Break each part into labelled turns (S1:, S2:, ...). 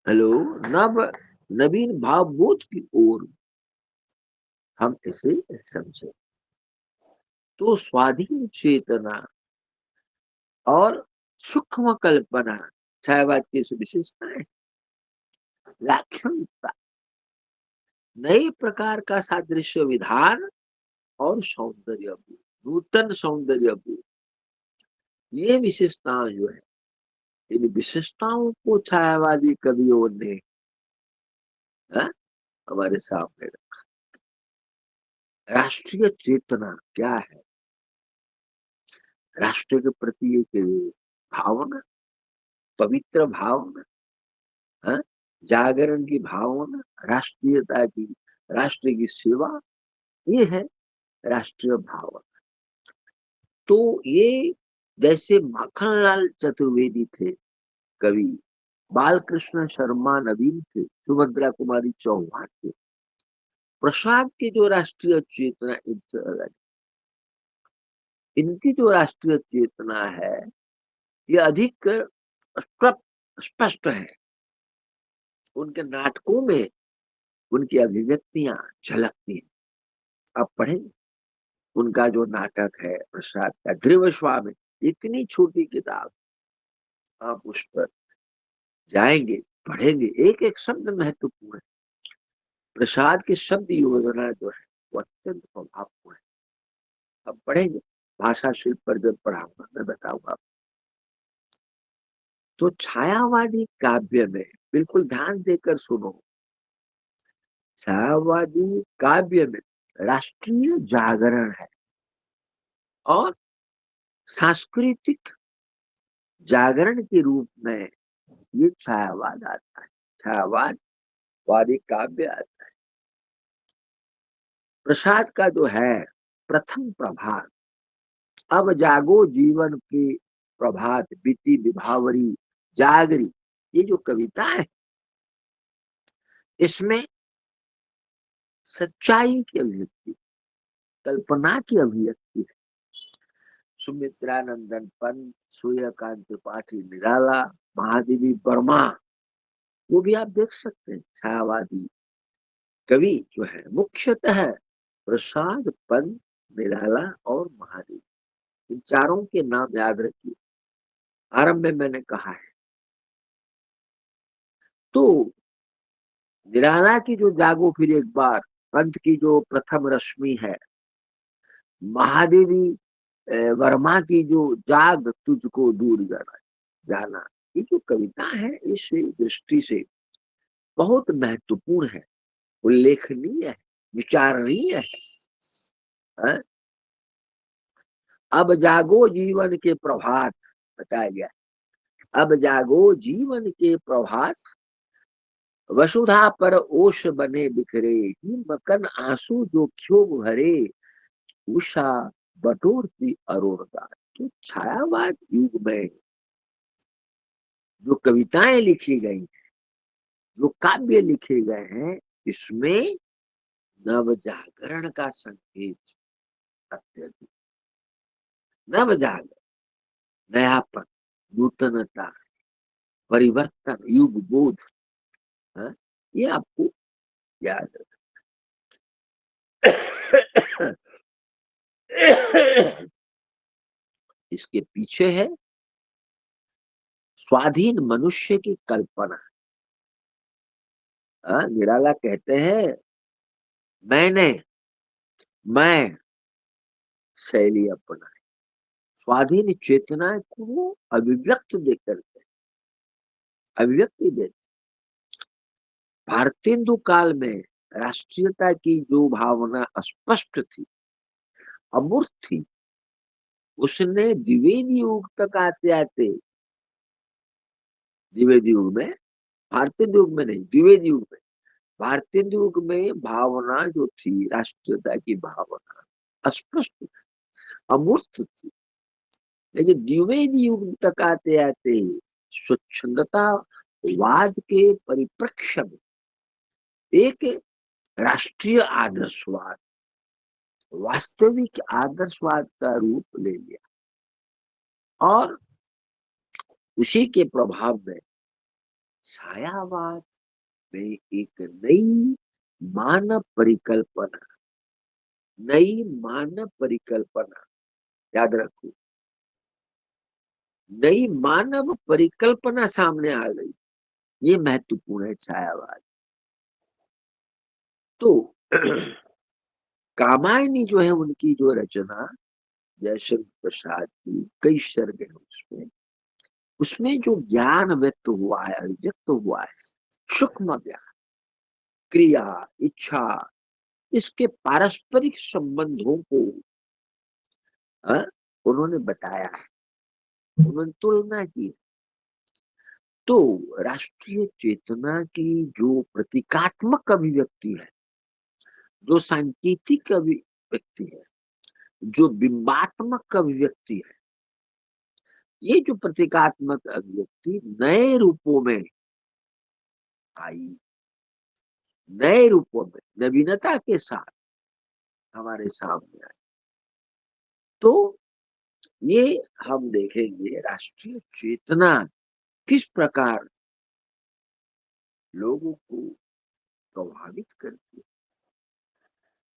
S1: Hello, नव नवीन भावबोध की ओर हम इसे समझे तो स्वाधीन चेतना और सूक्ष्म कल्पना छायावाद की विशेषताएं, लाक्षणिकता, नए प्रकार का सादृश्य विधान और सौंदर्य बोध, नूतन सौंदर्य बोध, ये विशेषताएं जो है, इन विशेषताओं को छायावादी कवियों ने हाँ, हमारे सामने रखा। राष्ट्रीय चेतना क्या है? राष्ट्र के प्रति एक भावना, पवित्र भावना, हाँ, जागरण की भावना, राष्ट्रीयता की, राष्ट्र की सेवा, ये है राष्ट्रीय भावना। तो ये जैसे माखनलाल चतुर्वेदी थे कवि, बालकृष्ण शर्मा नवीन थे, सुभद्रा कुमारी चौहान थे, प्रसाद की जो राष्ट्रीय चेतना इनसे अलग, इनकी जो राष्ट्रीय चेतना है ये अधिक स्पष्ट है। उनके नाटकों में उनकी अभिव्यक्तियां झलकती हैं। आप पढ़ेंगे उनका जो नाटक है प्रसाद का ध्रुव स्वामी, इतनी छोटी किताब, आप उस पर जाएंगे, पढ़ेंगे, एक एक शब्द महत्वपूर्ण है। प्रसाद की शब्द योजना जो है वो अत्यंत प्रभावपूर्ण है। अब पढ़ेंगे, भाषा शिल्प पर जब पढ़ाऊंगा मैं बताऊंगा। तो छायावादी काव्य में बिल्कुल ध्यान देकर सुनो, छायावादी काव्य में राष्ट्रीय जागरण है और सांस्कृतिक जागरण के रूप में ये छायावाद आता है, छायावाद वादी काव्य आता है। प्रसाद का जो है प्रथम प्रभात, अब जागो जीवन के प्रभात, बीती विभावरी जागरी, ये जो कविता है इसमें सच्चाई की अभिव्यक्ति, कल्पना की अभिव्यक्ति है। सुमित्रानंदन पंत, सूर्यकांत त्रिपाठी निराला, महादेवी वर्मा, वो भी आप देख सकते हैं छायावादी कवि जो है मुख्यतः प्रसाद, पंत, निराला और महादेवी, इन चारों के नाम याद रखिए, आरंभ में मैंने कहा है। तो निराला की जो जागो फिर एक बार, पंत की जो प्रथम रश्मि है, महादेवी वर्मा की जो जाग तुझको दूर जाना जाना, ये जो कविता है इस दृष्टि से बहुत महत्वपूर्ण है, उल्लेखनीय है, विचारणीय है। अब जागो जीवन के प्रभात, बताया गया, अब जागो जीवन के प्रभात, वसुधा पर ओश बने बिखरे, ही मकन आंसू जो क्षोभ भरे, उषा बटोरती अरुणदा। तो छायावाद युग में जो कविताएं लिखी गई, जो काव्य लिखे गए हैं, इसमें नव जागरण का संकेत अत्यधिक, नव जागरण, नयापन, नूतनता, परिवर्तन, युग बोध, हाँ? ये आपको याद रखना। इसके पीछे है स्वाधीन मनुष्य की कल्पना। निराला कहते हैं मैंने, मैं शैली अपना, स्वाधीन चेतना को अभिव्यक्त देकर के, अभिव्यक्ति दे। भारतेंदु काल में राष्ट्रीयता की जो भावना स्पष्ट थी, अमूर्त थी, उसने द्विवेदी युग तक आते आते, द्विवेदी युग में, भारतीय युग में नहीं, द्विवेदी युग में, भारतीय युग में भावना जो थी, राष्ट्रीयता की भावना अस्पष्ट, अमूर्त थी। लेकिन द्विवेदी युग तक आते आते स्वच्छंदता वाद के परिप्रेक्ष्य में एक राष्ट्रीय आदर्शवाद, वास्तविक आदर्शवाद का रूप ले लिया और उसी के प्रभाव में छायावाद में एक मानव परिकल्पना नई मानव परिकल्पना याद रखो, नई मानव परिकल्पना सामने आ गई। ये महत्वपूर्ण है छायावाद। तो कामायनी जो है उनकी जो रचना जयशंकर प्रसाद की कई सर्ग है उसमें, उसमें जो ज्ञान व्यक्त हुआ है, व्यक्त हुआ है, सूक्ष्म ज्ञान, क्रिया, इच्छा, इसके पारस्परिक संबंधों को अ, उन्होंने बताया है, उन्होंने तुलना की। तो राष्ट्रीय चेतना की जो प्रतीकात्मक अभिव्यक्ति है, जो सांकेतिक अभिव्यक्ति है, जो बिंबात्मक अभिव्यक्ति है, ये जो प्रतीकात्मक अभिव्यक्ति नए रूपों में आई, नए रूपों में नवीनता के साथ हमारे सामने आई। तो ये हम देखेंगे राष्ट्रीय चेतना किस प्रकार लोगों को प्रभावित करती है।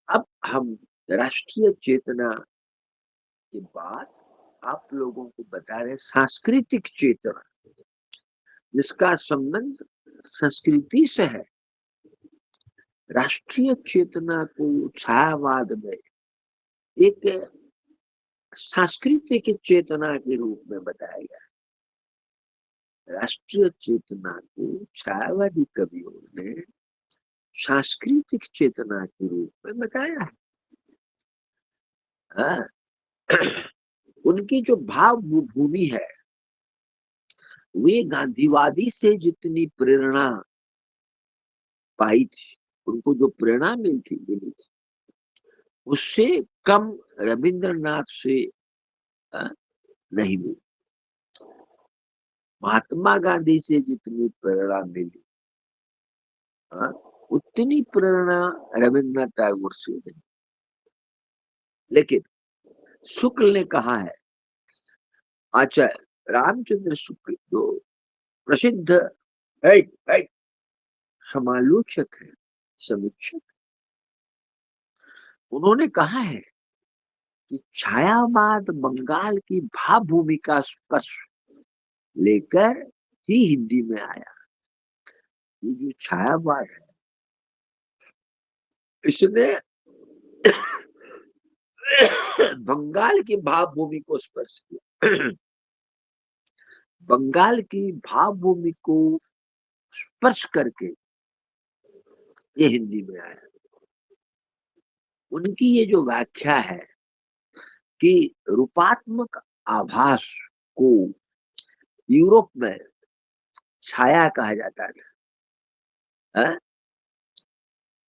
S1: अब हम राष्ट्रीय चेतना के बाद आप लोगों को बता रहे सांस्कृतिक चेतना, जिसका संबंध संस्कृति से है। राष्ट्रीय चेतना को छायावाद में एक सांस्कृतिक चेतना के रूप में बताया गया। राष्ट्रीय चेतना को छायावादी कवियों ने सांस्कृतिक चेतना के रूप में बताया है। हाँ। उनकी जो भाव भूमि है, वे गांधीवादी से जितनी प्रेरणा पाई थी, उनको जो प्रेरणा मिली थी, उससे कम रविंद्रनाथ से नहीं मिली। महात्मा गांधी से जितनी प्रेरणा मिली, उतनी प्रेरणा रविंद्रनाथ टैगोर से नहीं। लेकिन शुक्ल ने कहा है, आचार्य रामचंद्र शुक्ल जो प्रसिद्ध है, समालोचक है, समीक्षक, उन्होंने कहा है कि छायावाद बंगाल की भाव भूमि का स्पर्श लेकर ही हिंदी में आया। ये जो छायावाद है, इसने बंगाल की भाव भूमि को स्पर्श किया। बंगाल की भाव भूमि को स्पर्श करके ये हिंदी में आया। उनकी ये जो व्याख्या है कि रूपात्मक आभास को यूरोप में छाया कहा जाता है,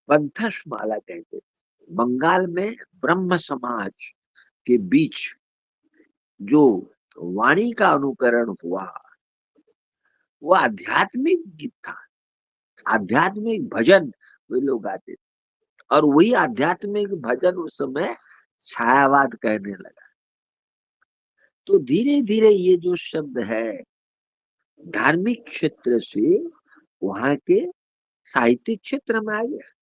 S1: पंथस्माला कहते थे। बंगाल में ब्रह्म समाज के बीच जो वाणी का अनुकरण हुआ, वो आध्यात्मिक गीत था, आध्यात्मिक भजन वे लोग गाते थे। और वही आध्यात्मिक भजन उस समय छायावाद कहने लगा। तो धीरे धीरे ये जो शब्द है धार्मिक क्षेत्र से वहां के साहित्यिक क्षेत्र में आ गया।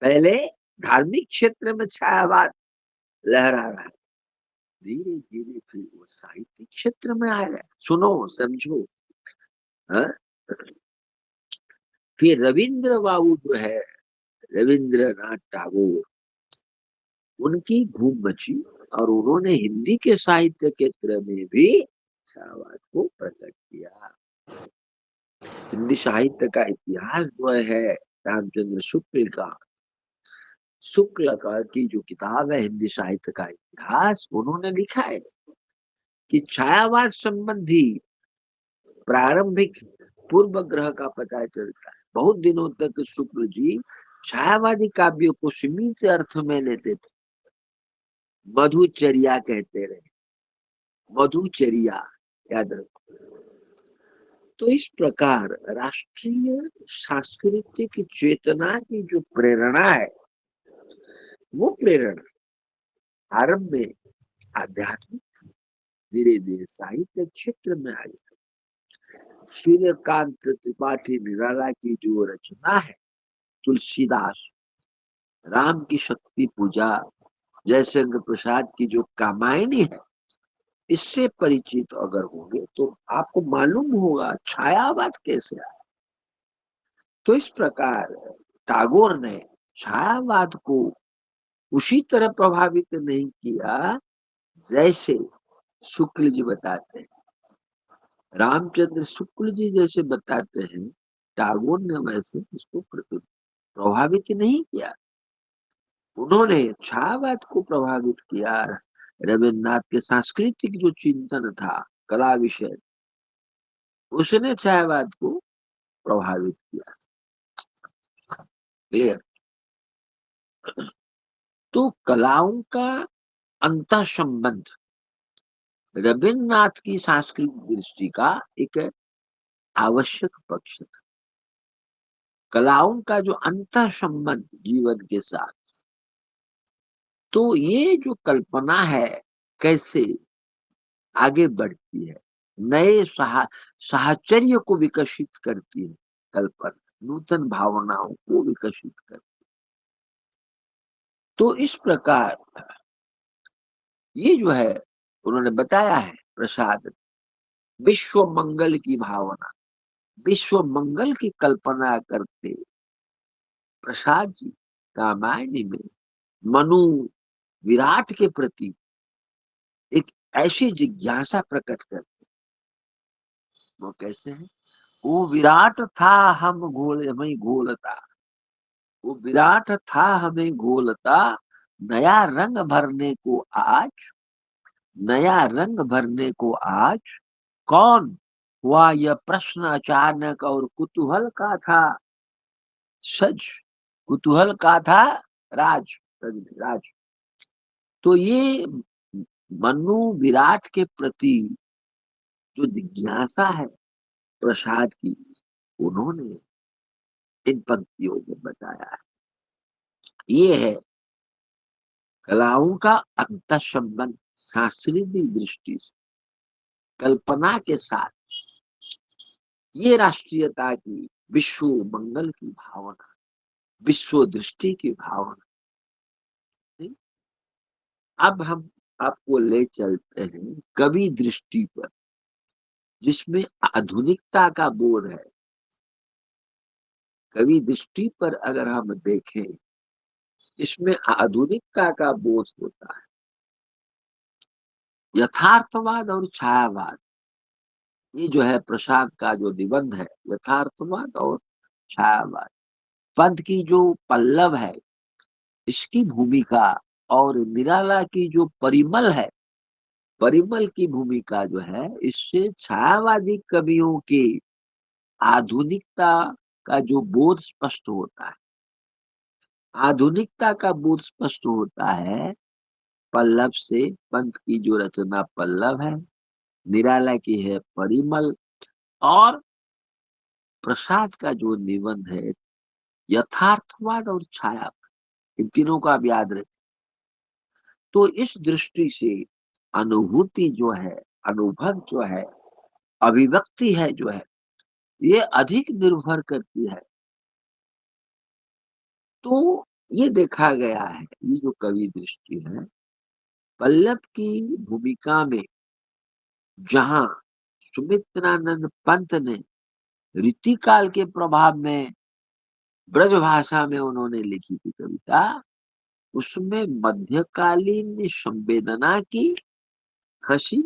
S1: पहले धार्मिक क्षेत्र में छायावाद लहरा रहा है, धीरे धीरे फिर वो साहित्यिक क्षेत्र में आ गया। सुनो समझो, हाँ? फिर रविंद्र बाबू जो है, रविंद्रनाथ टैगोर, उनकी धूम मची और उन्होंने हिंदी के साहित्य क्षेत्र में भी छायावाद को प्रकट किया। हिंदी साहित्य का इतिहास जो है रामचंद्र शुक्ल का की जो किताब है हिंदी साहित्य का इतिहास, उन्होंने लिखा है कि छायावाद संबंधी प्रारंभिक पूर्व ग्रह का पता चलता है। बहुत दिनों तक शुक्ल जी छायावादी काव्यों को सीमित अर्थ में लेते थे, मधुचर्या कहते रहे, मधुचर्या, याद रखो। तो इस प्रकार राष्ट्रीय सांस्कृतिक चेतना की जो प्रेरणा है, वो प्रेरणा आरंभ में आध्यात्मिक, धीरे धीरे साहित्य क्षेत्र में आ गया, सूर्यकांत त्रिपाठी निराला की जो रचना है, तुलसीदास, राम की शक्ति पूजा, जयशंकर प्रसाद की जो कामायनी है, इससे परिचित अगर होंगे तो आपको मालूम होगा छायावाद कैसे आया। तो इस प्रकार टैगोर ने छायावाद को उसी तरह प्रभावित नहीं किया जैसे शुक्ल जी बताते हैं। रामचंद्र शुक्ल जी जैसे बताते हैं, टैगोर ने वैसे इसको प्रभावित नहीं किया। उन्होंने छायावाद को प्रभावित किया। रविन्द्रनाथ के सांस्कृतिक जो चिंतन था, कला विषय, उसने छायावाद को प्रभावित किया। क्लियर। तो कलाओं का अंतः संबंध रविन्द्रनाथ की सांस्कृतिक दृष्टि का एक आवश्यक पक्ष था। कलाओं का जो अंतः संबंध जीवन के साथ, तो ये जो कल्पना है कैसे आगे बढ़ती है, नए साहचर्य को विकसित करती है, कल्पना नूतन भावनाओं को विकसित करती है। तो इस प्रकार ये जो है उन्होंने बताया है प्रसाद, विश्व मंगल की भावना, विश्व मंगल की कल्पना करते प्रसाद जी रामायण में मनु विराट के प्रति एक ऐसी जिज्ञासा प्रकट करते। वो कैसे है? वो विराट था हम घोल हमें घोलता, वो विराट था हमें घोलता, नया रंग भरने को आज, नया रंग भरने को आज, कौन हुआ यह प्रश्न अचानक और कुतूहल का था सज, कुतूहल का था राज, राज। तो ये मनु विराट के प्रति जो जिज्ञासा है प्रसाद की, उन्होंने इन पंक्तियों में बताया है। ये है कलाओं का अंतः संबंध सांस्कृतिक दृष्टि से कल्पना के साथ, ये राष्ट्रीयता की, विश्व मंगल की भावना, विश्व दृष्टि की भावना। नहीं? अब हम आपको ले चलते हैं कवि दृष्टि पर, जिसमें आधुनिकता का बोध है। कवि दृष्टि पर अगर हम देखें, इसमें आधुनिकता का बोध होता है। यथार्थवाद और छायावाद, ये जो है प्रसाद का जो निबंध है, यथार्थवाद और छायावाद, पद की जो पल्लव है इसकी भूमिका, और निराला की जो परिमल है, परिमल की भूमिका जो है, इससे छायावादी कवियों के आधुनिकता का जो बोध स्पष्ट होता है। आधुनिकता का बोध स्पष्ट होता है पल्लव से। पंत की जो रचना पल्लव है, निराला की है परिमल, और प्रसाद का जो निबंध है यथार्थवाद और छायावाद, इन तीनों का आप याद रखें। तो इस दृष्टि से अनुभूति जो है, अनुभव जो है, अभिव्यक्ति है जो है, ये अधिक निर्भर करती है। तो ये देखा गया है, ये जो कवि दृष्टि है, पल्लव की भूमिका में जहां सुमित्रानंद पंत ने रीतिकाल के प्रभाव में ब्रज भाषा में उन्होंने लिखी थी कविता, उसमें मध्यकालीन संवेदना की हंसी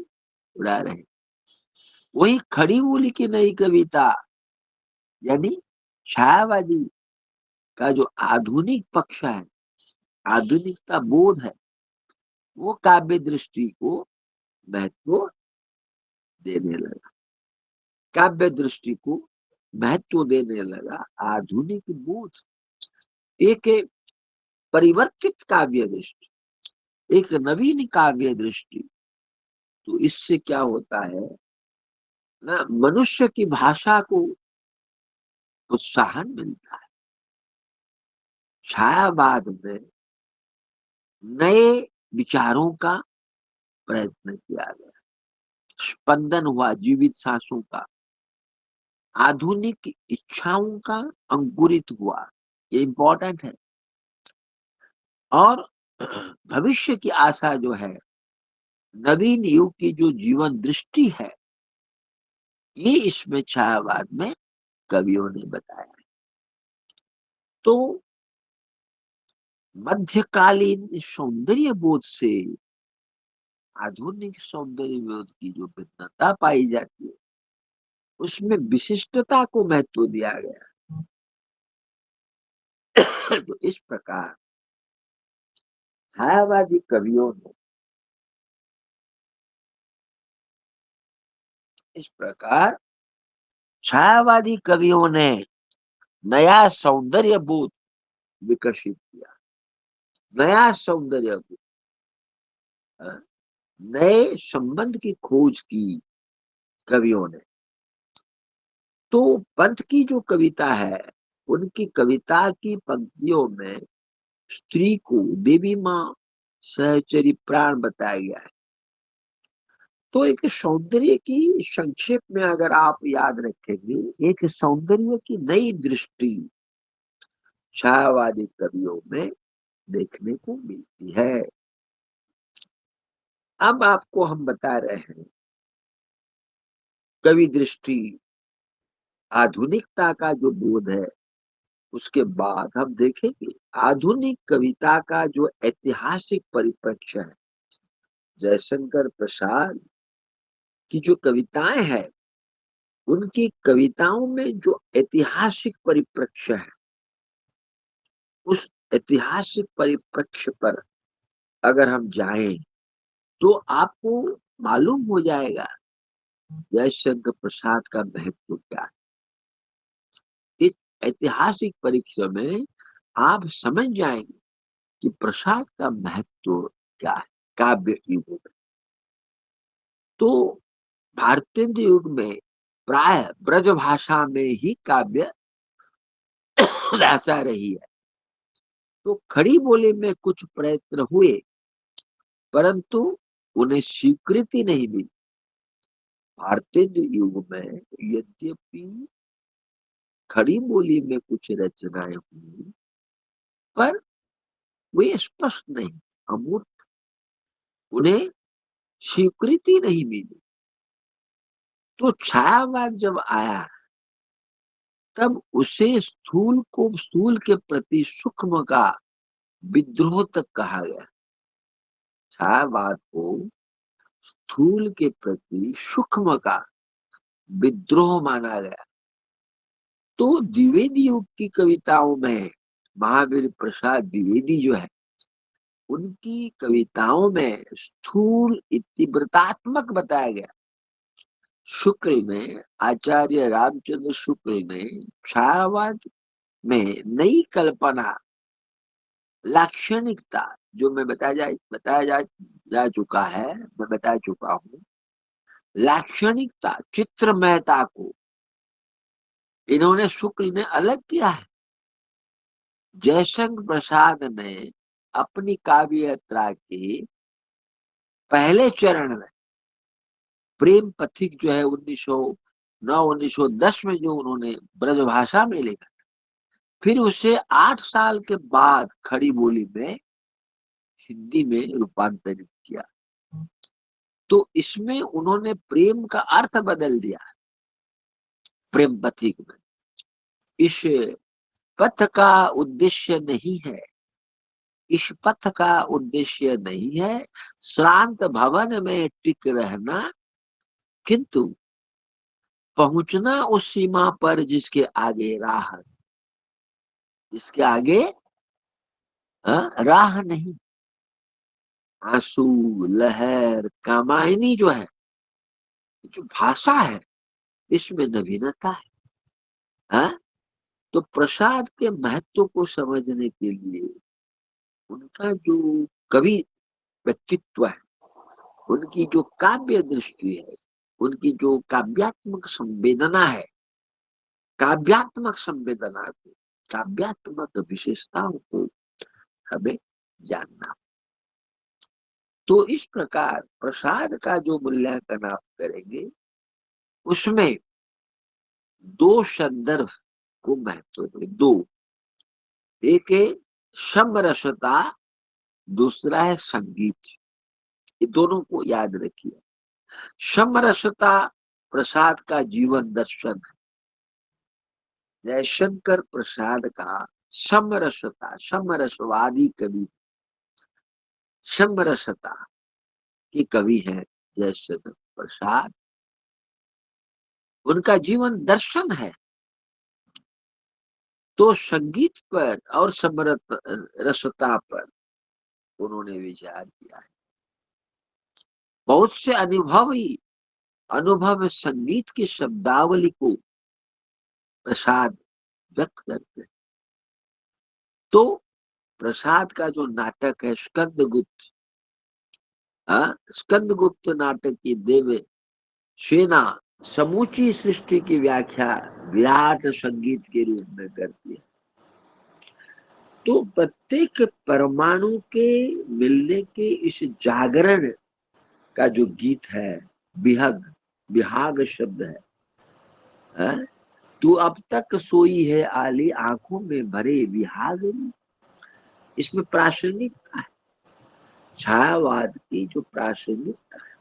S1: उड़ा रहे। वही खड़ी बोली की नई कविता, यानी छायावादी का जो आधुनिक पक्ष है, आधुनिकता बोध है, वो काव्य दृष्टि को महत्व देने लगा, काव्य दृष्टि को महत्व देने लगा। आधुनिक बोध, एक परिवर्तित काव्य दृष्टि, एक नवीन काव्य दृष्टि। तो इससे क्या होता है ना, मनुष्य की भाषा को प्रोत्साहन मिलता है। छायावाद में नए विचारों का प्रयत्न किया गया, स्पंदन हुआ जीवित सांसों का। आधुनिक इच्छाओं का अंकुरित हुआ, ये इम्पोर्टेंट है। और भविष्य की आशा जो है, नवीन युग की जो जीवन दृष्टि है, ये इसमें छायावाद में कवियों ने बताया। तो मध्यकालीन सौंदर्य बोध से आधुनिक सौंदर्य बोध की जो भिन्नता पाई जाती है, उसमें विशिष्टता को महत्व दिया गया। तो इस प्रकार छायावादी कवियों ने इस प्रकार छायावादी कवियों ने नया सौंदर्य बोध विकसित किया। नया सौंदर्य बोध, नए संबंध की खोज की कवियों ने। तो पंत की जो कविता है, उनकी कविता की पंक्तियों में स्त्री को देवी माँ सहचरी प्राण बताया गया है। तो एक सौंदर्य की संक्षेप में अगर आप याद रखेंगे, एक सौंदर्य की नई दृष्टि छायावादी कवियों में देखने को मिलती है। अब आपको हम बता रहे हैं कवि दृष्टि, आधुनिकता का जो बोध है, उसके बाद हम देखेंगे आधुनिक कविता का जो ऐतिहासिक परिप्रेक्ष्य है। जयशंकर प्रसाद की जो कविताएं हैं, उनकी कविताओं में जो ऐतिहासिक परिप्रेक्ष्य है, उस ऐतिहासिक परिप्रेक्ष्य पर अगर हम जाएं, तो आपको मालूम हो जाएगा जयशंकर प्रसाद का महत्व क्या है। इस ऐतिहासिक परीक्षा में आप समझ जाएंगे कि प्रसाद का महत्व क्या है काव्य युग में। तो भारतीय युग में प्राय ब्रज भाषा में ही काव्य भाषा रही है। तो खड़ी बोली में कुछ प्रयत्न हुए, परंतु उन्हें स्वीकृति नहीं मिली। भारतीय युग में यद्यपि खड़ी बोली में कुछ रचनाएं हुई, पर वे स्पष्ट नहीं, अमूर्त, उन्हें स्वीकृति नहीं मिली। तो छायावाद जब आया, तब उसे स्थूल के प्रति सूक्ष्म का विद्रोह तक कहा गया। छायावाद को स्थूल के प्रति सूक्ष्म का विद्रोह माना गया। तो द्विवेदी युग की कविताओं में महावीर प्रसाद द्विवेदी जो है, उनकी कविताओं में स्थूल तीव्रतात्मक बताया गया। शुक्ल ने, आचार्य रामचंद्र शुक्ल ने छायावाद में नई कल्पना, लाक्षणिकता, जो मैं बताया जा चुका है, मैं बता चुका हूँ, लाक्षणिकता, चित्रमयता को इन्होंने शुक्ल ने अलग किया है। जयशंकर प्रसाद ने अपनी काव्य यात्रा के पहले चरण में प्रेम पथिक जो है 1909-1910 में जो उन्होंने ब्रजभाषा में लिखा, फिर उसे 8 साल के बाद खड़ी बोली में हिंदी में रूपांतरित किया। तो इसमें उन्होंने प्रेम का अर्थ बदल दिया। प्रेम पथिक में इस पथ का उद्देश्य नहीं है, इस पथ का उद्देश्य नहीं है श्रांत भवन में टिक रहना, किंतु पहुंचना उस सीमा पर जिसके आगे राह, जिसके आगे राह नहीं। आंसू, लहर, कामायनी जो है, जो भाषा है, इसमें नवीनता है। हाँ? तो प्रसाद के महत्व को समझने के लिए उनका जो कवि व्यक्तित्व है, उनकी जो काव्य दृष्टि है, उनकी जो काव्यात्मक संवेदना है, काव्यात्मक संवेदना को, काव्यात्मक विशेषताओं को हमें जानना। तो इस प्रकार प्रसाद का जो मूल्यांकन आप करेंगे, उसमें दो संदर्भ को महत्व दें। दो, एक है समरसता, दूसरा है संगीत। ये दोनों को याद रखिए। समरसता प्रसाद का जीवन दर्शन है। जयशंकर प्रसाद का समरसता, समरसवादी कवि, समरसता के कवि हैं जयशंकर प्रसाद। उनका जीवन दर्शन है। तो संगीत पर और समरस रसता पर उन्होंने विचार किया है। बहुत से अनुभव संगीत की शब्दावली को प्रसाद व्यक्त करते हैं। तो प्रसाद का जो नाटक है स्कंदगुप्त, स्कंदगुप्त नाटक की देव सेना समूची सृष्टि की व्याख्या विराट संगीत के रूप में करती है। तो प्रत्येक परमाणु के मिलने के इस जागरण का जो गीत है, बिहग, बिहाग शब्द है। तू अब तक सोई है आली आंखों में भरे विहाग में। इसमें प्रासंगिकता है, छायावाद की जो प्रासंगिकता है।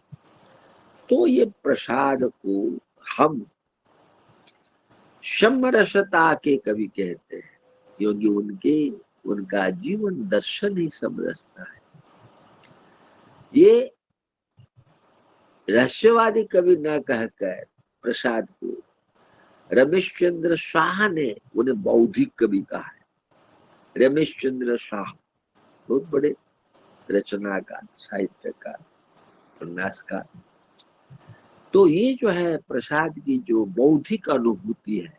S1: तो ये प्रसाद को हम समरसता के कवि कहते हैं, क्योंकि उनका जीवन दर्शन ही समरसता है। ये रहस्यवादी कवि न कहकर प्रसाद को रमेश चंद्र शाह ने उन्हें बौद्धिक कवि कहा है। रमेश चंद्र शाह बहुत बड़े रचनाकार, साहित्यकार, उपन्यासकार। तो ये जो है प्रसाद की जो बौद्धिक अनुभूति है,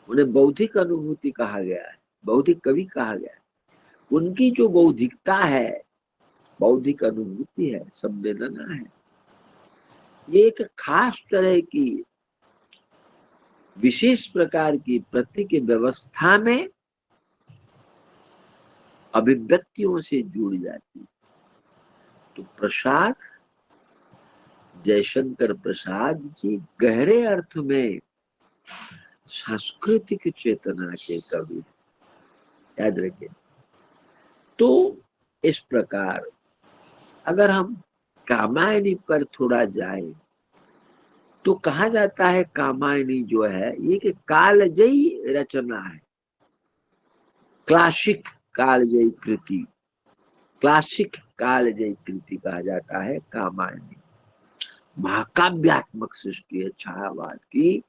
S1: उन्हें बौद्धिक अनुभूति कहा गया है, बौद्धिक कवि कहा गया है। उनकी जो बौद्धिकता है, बौद्धिक अनुभूति है, संवेदना है, ये एक खास तरह की विशेष प्रकार की प्रतीक व्यवस्था में अभिव्यक्तियों से जुड़ जाती है। तो प्रसाद, जयशंकर प्रसाद जी गहरे अर्थ में सांस्कृतिक चेतना के कवि, याद रखें। तो इस प्रकार अगर हम कामायनी पर थोड़ा जाए तो कहा जाता है कामायनी जो है ये कि कालजयी रचना है, क्लासिक कालजयी कृति, क्लासिक कालजयी कृति कहा जाता है कामायनी। महाकाव्यात्मक सृष्टि है छायावाद की,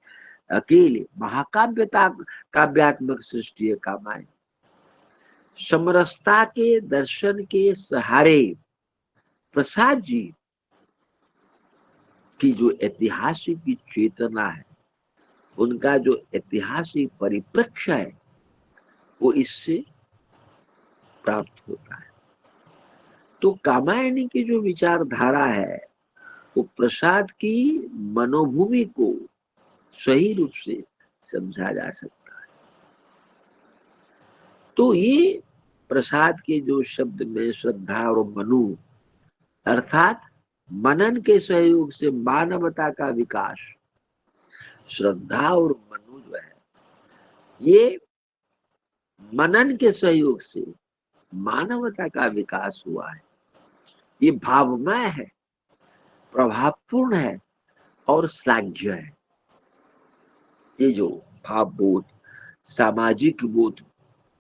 S1: अकेले महाकाव्यता काव्यात्मक सृष्टि है कामायनी। समरसता के दर्शन के सहारे प्रसाद जी की जो ऐतिहासिक चेतना है, उनका जो ऐतिहासिक परिप्रेक्ष्य है, वो इससे प्राप्त होता है। तो कामायनी की जो विचारधारा है वो प्रसाद की मनोभूमि को सही रूप से समझा जा सकता है। तो ये प्रसाद के जो शब्द में श्रद्धा और मनु, अर्थात मनन के सहयोग से मानवता का विकास, श्रद्धा और मनु जो है ये मनन के सहयोग से मानवता का विकास हुआ है। ये भावमय है, प्रभावपूर्ण है और श्लाघ्य है। ये जो भाव बोध, सामाजिक बोध,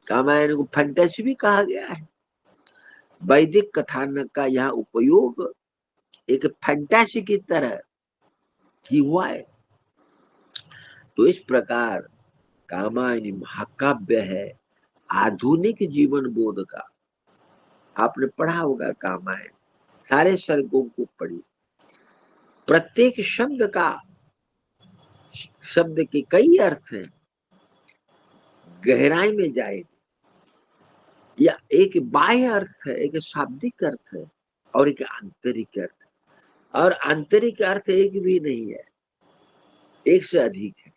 S1: रामायण को फैंटेसी भी कहा गया है। वैदिक कथानक का यहाँ उपयोग एक फैंटेसी की तरह ही हुआ है। तो इस प्रकार कामायनी महाकाव्य है आधुनिक जीवन बोध का। आपने पढ़ा होगा कामायन, सारे सर्गों को पढ़ी, प्रत्येक शब्द का, शब्द के कई अर्थ हैं, गहराई में जाए, या एक बाह्य अर्थ है, एक शाब्दिक अर्थ है और एक आंतरिक अर्थ है। और आंतरिक अर्थ एक भी नहीं है, एक से अधिक है।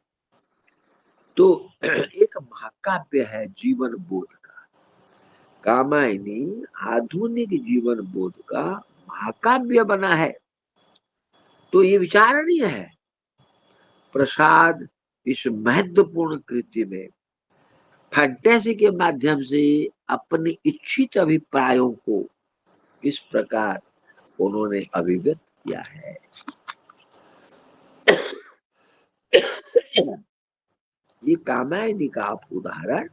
S1: तो एक महाकाव्य है जीवन बोध का, कामायनी आधुनिक जीवन बोध का महाकाव्य बना है। तो ये विचारणीय है। प्रसाद इस महत्वपूर्ण कृति में फैंटेसी के माध्यम से अपने इच्छित अभिप्रायों को इस प्रकार उन्होंने अभिव्यक्त किया है। ये कामायनी का आप उदाहरण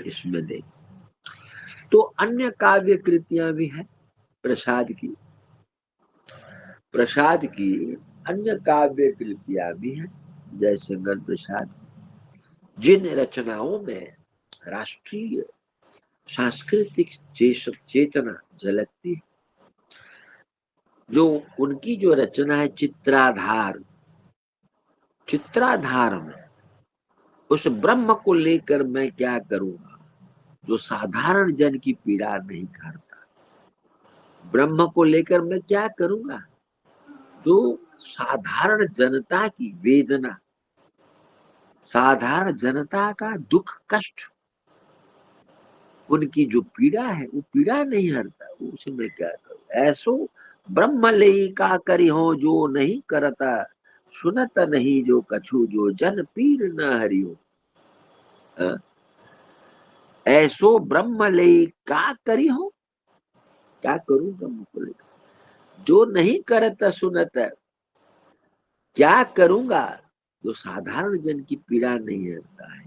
S1: इसमें देख। तो अन्य काव्य कृतियां भी हैं प्रसाद की। प्रसाद की अन्य काव्य कृतियां भी हैं, जैसे गण प्रसाद, जिन रचनाओं में राष्ट्रीय सांस्कृतिक चेतना झलकती है। जो उनकी जो रचना है चित्राधार, चित्राधार में उस ब्रह्म को लेकर मैं क्या करूंगा जो साधारण जन की पीड़ा नहीं करता। ब्रह्म को लेकर मैं क्या करूंगा जो साधारण जनता की वेदना, साधारण जनता का दुख कष्ट, उनकी जो पीड़ा है वो पीड़ा नहीं हरता, उसे मैं क्या करूं। ऐसो ब्रह्म ले का करी हो जो नहीं करता, सुनत नहीं जो कछु जो जन पीर न हरियो। हाँ? ऐसो ब्रह्म ले का करी हो, क्या करूं ब्रह्म को लेकर जो नहीं करता सुनत, क्या करूंगा जो साधारण जन की पीड़ा नहीं हरता है।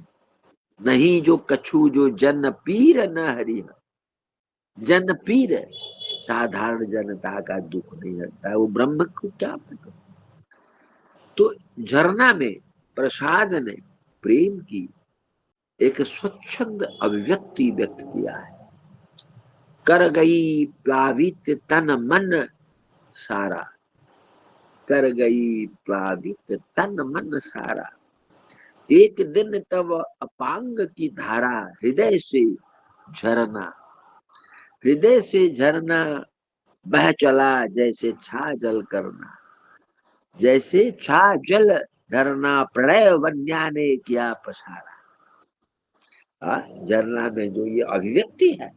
S1: नहीं जो कछु जो जन पीर न हरि, जन पीर साधारण जनता का दुख नहीं हरता है, वो ब्रह्म को क्या पता। तो झरना में प्रसाद ने प्रेम की एक स्वच्छंद अभिव्यक्ति व्यक्त किया है। कर गई प्लावित तन मन सारा, कर गई प्लावित तन मन सारा, एक दिन तब अपांग की धारा हृदय से झरना, हृदय से झरना बह चला जैसे छा जल करना, जैसे छा जल धरना प्रलय वन्या ने किया पसारा। झरना में जो ये अभिव्यक्ति है,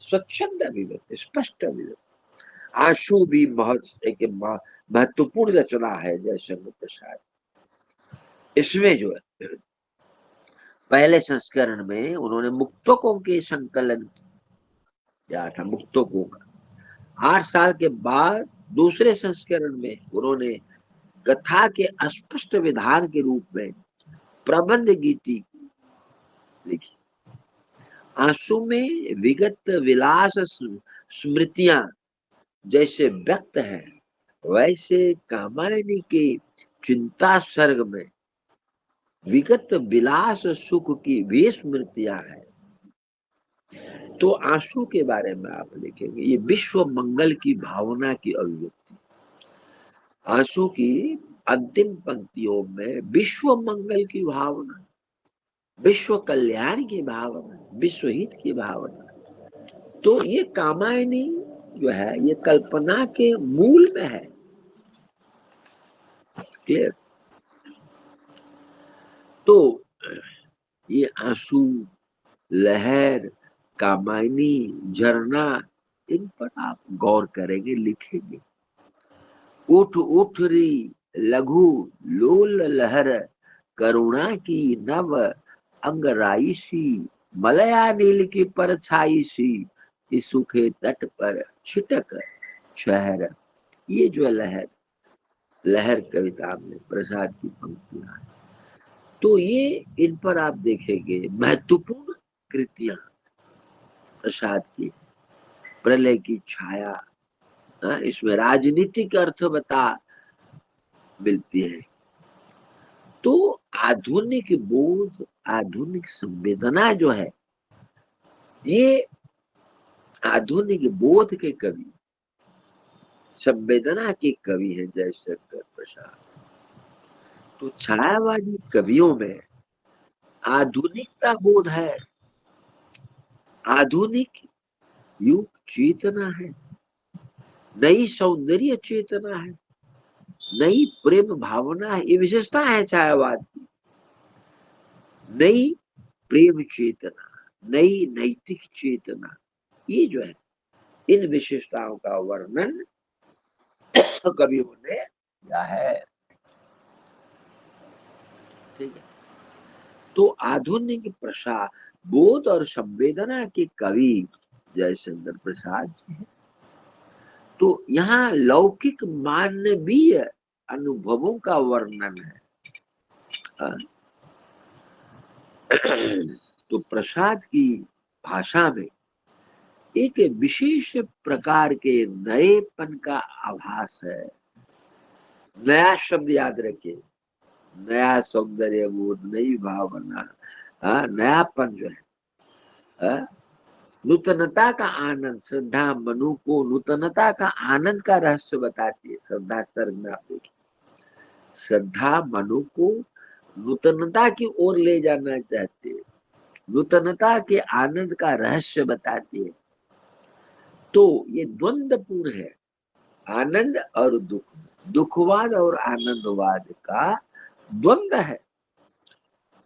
S1: स्वच्छंद अभिव्यक्ति, स्पष्ट अभिव्यक्ति। आंसू भी बहुत एक महत्वपूर्ण रचना है जयशंकर प्रसाद। इसमें जो है पहले संस्करण में उन्होंने मुक्तकों के संकलन किया था, मुक्तकों का। 8 साल के बाद दूसरे संस्करण में उन्होंने कथा के अस्पष्ट विधान के रूप में प्रबंध गीति लिखी। आंसू में विगत विलास स्मृतियां जैसे व्यक्त है, वैसे कामायनी के चिंता सर्ग में विगत विलास सुख की भी स्मृतियां हैं। तो आंसू के बारे में आप लिखेंगे, ये विश्व मंगल की भावना की अभिव्यक्ति। आंसू की अंतिम पंक्तियों में विश्व मंगल की भावना, विश्व कल्याण की भावना, विश्व हित की भावना। तो ये कामायनी जो है ये कल्पना के मूल में है। क्लियर। तो ये आंसू, लहर, कामायनी, झरना, इन पर आप गौर करेंगे, लिखेंगे। उठ उठ री लघु लोल लहर, करुणा की नव अंगराई सी, मलया नील की परछाई सी, इस सूखे तट पर छिटक शहर। ये जो लहर, लहर कविता में प्रसाद की पंक्तियां, तो ये इन पर आप देखेंगे महत्वपूर्ण कृतियां प्रसाद की। प्रलय की छाया, इसमें राजनीतिक अर्थ बता मिलती है। तो आधुनिक बोध, आधुनिक संवेदना जो है, ये आधुनिक बोध के कवि, संवेदना के कवि हैं जयशंकर प्रसाद। तो छायावादी कवियों में आधुनिकता बोध है, आधुनिक युग चेतना है, नई सौंदर्य चेतना है, नई प्रेम भावना है। ये विशेषता है छायावाद की। नई प्रेम चेतना, नई नैतिक चेतना, ये जो है इन विशेषताओं का वर्णन कवियों ने किया है। ठीक है। तो आधुनिक प्रसाद बोध और संवेदना के कवि जयशंकर प्रसाद जी हैं। तो यहाँ लौकिक मानवीय अनुभवों का वर्णन है। हाँ। तो प्रसाद की भाषा में एक विशेष प्रकार के नएपन का आभास है। नया शब्द याद रखिए, नया सौंदर्य बोध, नई भावना, हाँ, नयापन जो है, हाँ, नूतनता का आनंद। श्रद्धा मनु को नूतनता का आनंद का रहस्य बताती है। श्रद्धा सर्ग में आप देखिए, श्रद्धा मनु को नूतनता की ओर ले जाना चाहती है, नूतनता के आनंद का रहस्य बताती है। तो ये द्वंद्वपूर्ण है, आनंद और दुख, दुखवाद और आनंदवाद का द्वंद्व है।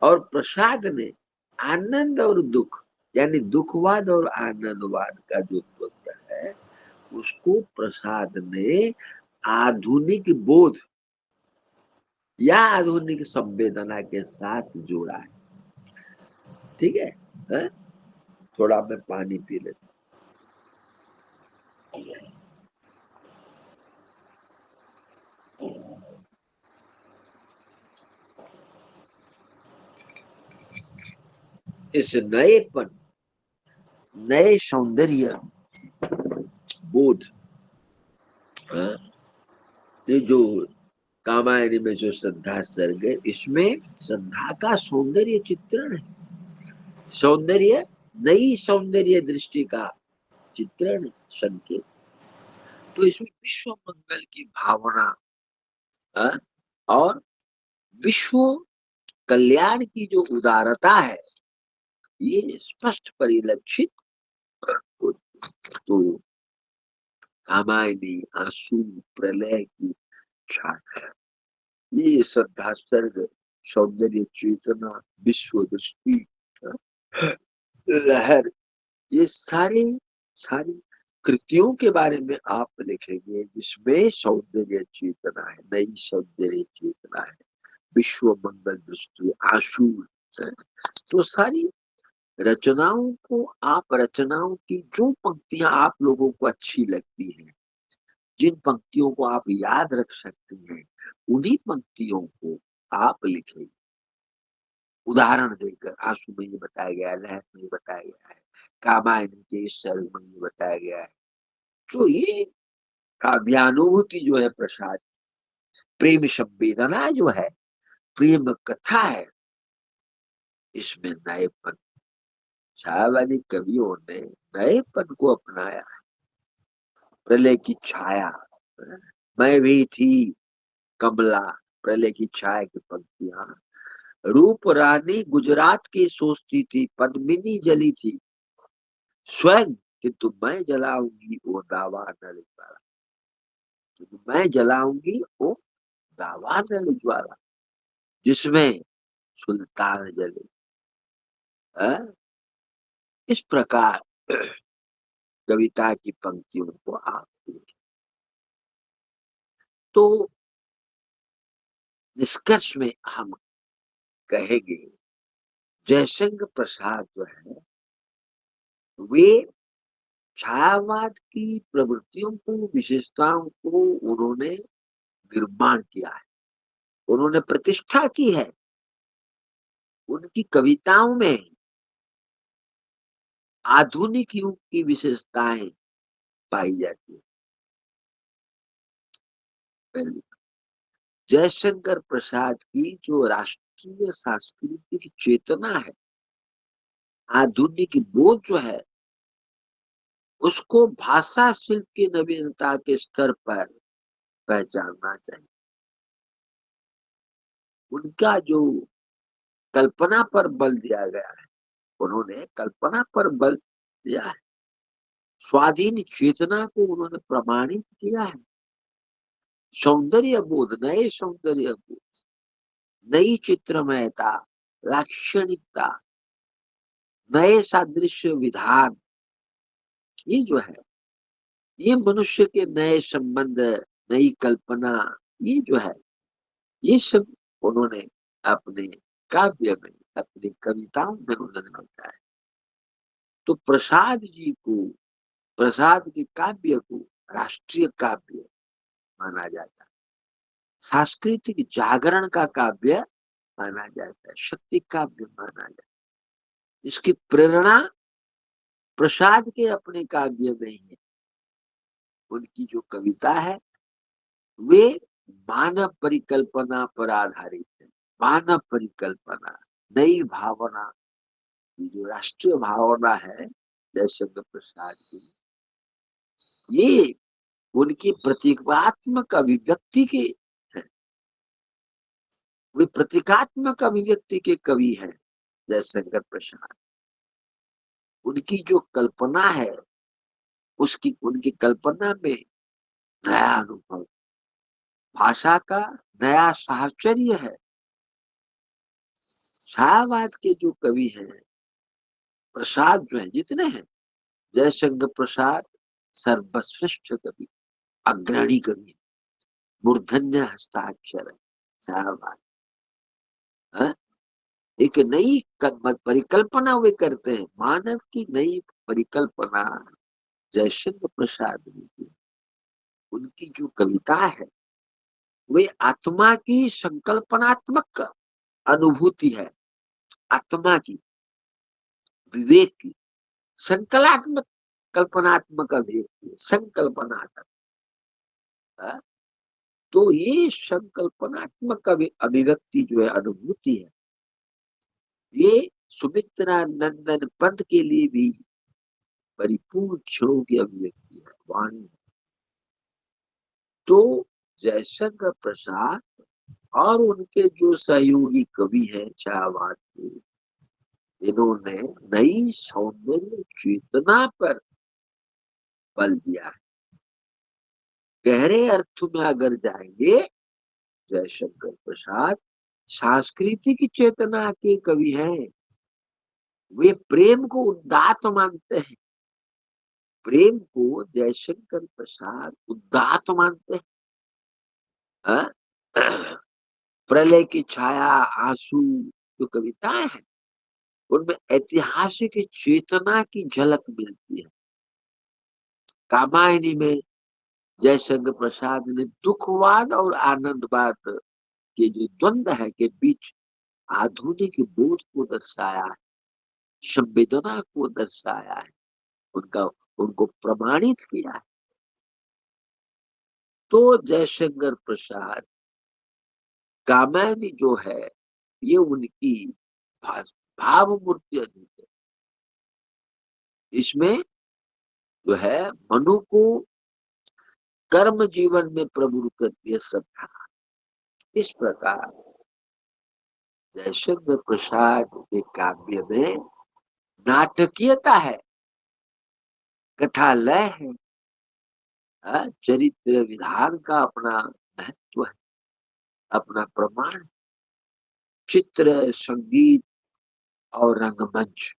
S1: और प्रसाद में आनंद और दुख, यानी दुखवाद और आनंदवाद का जो द्वंद्व है, उसको प्रसाद ने आधुनिक बोध या आधुनिक संवेदना के साथ जोड़ा है। ठीक है, है? थोड़ा मैं पानी पी लेता हूँ। इस नएपन, नए सौंदर्य बोध, हाँ, ये जो कामायनी में जो श्रद्धा सर्ग है, इसमें श्रद्धा का सौंदर्य चित्रण है। सौंदर्य, नई सौंदर्य दृष्टि का चित्रण, संकेत। तो इसमें विश्व मंगल की भावना, हाँ, और विश्व कल्याण की जो उदारता है, ये स्पष्ट परिलक्षित होती है। तो कामायनी, आंसू, प्रलय की छाया, ये श्रद्धा सर्ग, सौंदर्य चेतना, विश्व दृष्टि, लहर, ये सारी सारी कृतियों के बारे में आप लिखेंगे जिसमें सौंदर्य चेतना है, नई सौंदर्य चेतना है, विश्व मंगल दृष्टि, आशु है। तो सारी रचनाओं को, आप रचनाओं की जो पंक्तियां आप लोगों को अच्छी लगती हैं, जिन पंक्तियों को आप याद रख सकते हैं, उन्हीं पंक्तियों को आप लिखेंगे। उदाहरण देकर आंसू में ये बताया गया है, लहर में ये बताया गया है, कामायनी के इस सर्ग में ये बताया गया है। तो ये काव्यानुभूति जो है प्रसाद, प्रेम संवेदना जो है, प्रेम कथा है, इसमें नएपन, छायावादी कवियों ने नएपन को अपनाया। प्रलय की छाया, मैं भी थी कमला, प्रलय की छाया की पंक्तियां। रूप रानी गुजरात की सोचती थी, पद्मिनी जली थी स्वयं, किंतु मैं जलाऊंगी वो दावा न लिखवाला, किंतु मैं जलाऊंगी वो दावा न लिखवाला, जिसमें सुल्तान जले। है? इस प्रकार कविता की पंक्तियों को आप देखें। तो निष्कर्ष में हम कहेंगे, जयशंकर प्रसाद जो है, वे छायावाद की प्रवृत्तियों को, विशेषताओं को उन्होंने निर्माण किया है, उन्होंने प्रतिष्ठा की है। उनकी कविताओं में आधुनिक युग की विशेषताएं पाई जाती है। पहली, जयशंकर प्रसाद की जो राष्ट्रीय सांस्कृतिक चेतना है, आधुनिक बोध जो है, उसको भाषा शिल्प की नवीनता के स्तर पर पहचानना चाहिए। उनका जो कल्पना पर बल दिया गया है, उन्होंने कल्पना पर बल दिया है, स्वाधीन चेतना को उन्होंने प्रमाणित किया है। सौंदर्य बोध, नए सौंदर्य बोध, नई चित्रमयता, लाक्षणिकता, नए सादृश्य विधान, ये जो है, ये मनुष्य के नए संबंध, नई कल्पना, ये जो है, ये सब उन्होंने अपने काव्य में, अपनी कविताओं में उन्नत होता है। तो प्रसाद जी को, प्रसाद के काव्य को राष्ट्रीय काव्य माना जाता है, सांस्कृतिक जागरण का काव्य माना जाता है, शक्ति काव्य माना जाता है। इसकी प्रेरणा प्रसाद के अपने काव्य में ही है। उनकी जो कविता है वे मानव परिकल्पना पर आधारित है। मानव परिकल्पना, नई भावना, ये जो राष्ट्रीय भावना है जयशंकर प्रसाद की, ये उनकी प्रतीकात्मक अभिव्यक्ति के हैं। वे प्रतीकात्मक अभिव्यक्ति के कवि हैं जयशंकर प्रसाद। उनकी जो कल्पना है, उसकी उनकी कल्पना में नया अनुभव, भाषा का नया साहचर्य है। शाहवाद के जो कवि हैं, प्रसाद जो है, जितने हैं, जयशंकर प्रसाद सर्वश्रेष्ठ कवि, अग्रणी कवि, मूर्धन्य हस्ताक्षर है शाहवाद। हाँ? एक नई परिकल्पना वे करते हैं, मानव की नई परिकल्पना जयशंकर प्रसाद ने की। उनकी जो कविता है वे आत्मा की संकल्पनात्मक अनुभूति है, आत्मा की, विवेक की संकल्पात्मक, कल्पनात्मक अभिव्यक्ति, संकल्पनात्मक। हाँ? तो ये संकल्पनात्मक अभिव्यक्ति जो है, अनुभूति है, ये सुमित्रा नंदन पंत के लिए भी परिपूर्ण क्षणों की अभिव्यक्ति है, वाणी। तो जयशंकर प्रसाद और उनके जो सहयोगी कवि हैं शाहवाद के, इन्होंने नई सौंदर्य चेतना पर बल दिया है। गहरे अर्थ में अगर जाएंगे, जयशंकर प्रसाद सांस्कृतिक चेतना के कवि हैं। वे प्रेम को उदात्त मानते हैं। प्रेम को जयशंकर प्रसाद उदात्त मानते हैं। हाँ? प्रलय की छाया, आंसू, जो कविताएं हैं, उनमें ऐतिहासिक चेतना की झलक मिलती है। कामायनी में जयशंकर प्रसाद ने दुखवाद और आनंदवाद के जो द्वंद्व है के बीच आधुनिक बोध को दर्शाया है, संवेदना को दर्शाया है, उनका उनको प्रमाणित किया है। तो जयशंकर प्रसाद, कामायनी जो है, ये उनकी भाव मूर्ति अधिक है। इसमें जो है मनु को कर्म जीवन में प्रवृत्त करती है श्रद्धा। इस प्रकार जयशंकर प्रसाद के काव्य में नाटकीयता है, कथा लय है, चरित्र विधान का अपना महत्व है, अपना प्रमाण, चित्र, संगीत और रंगमंच,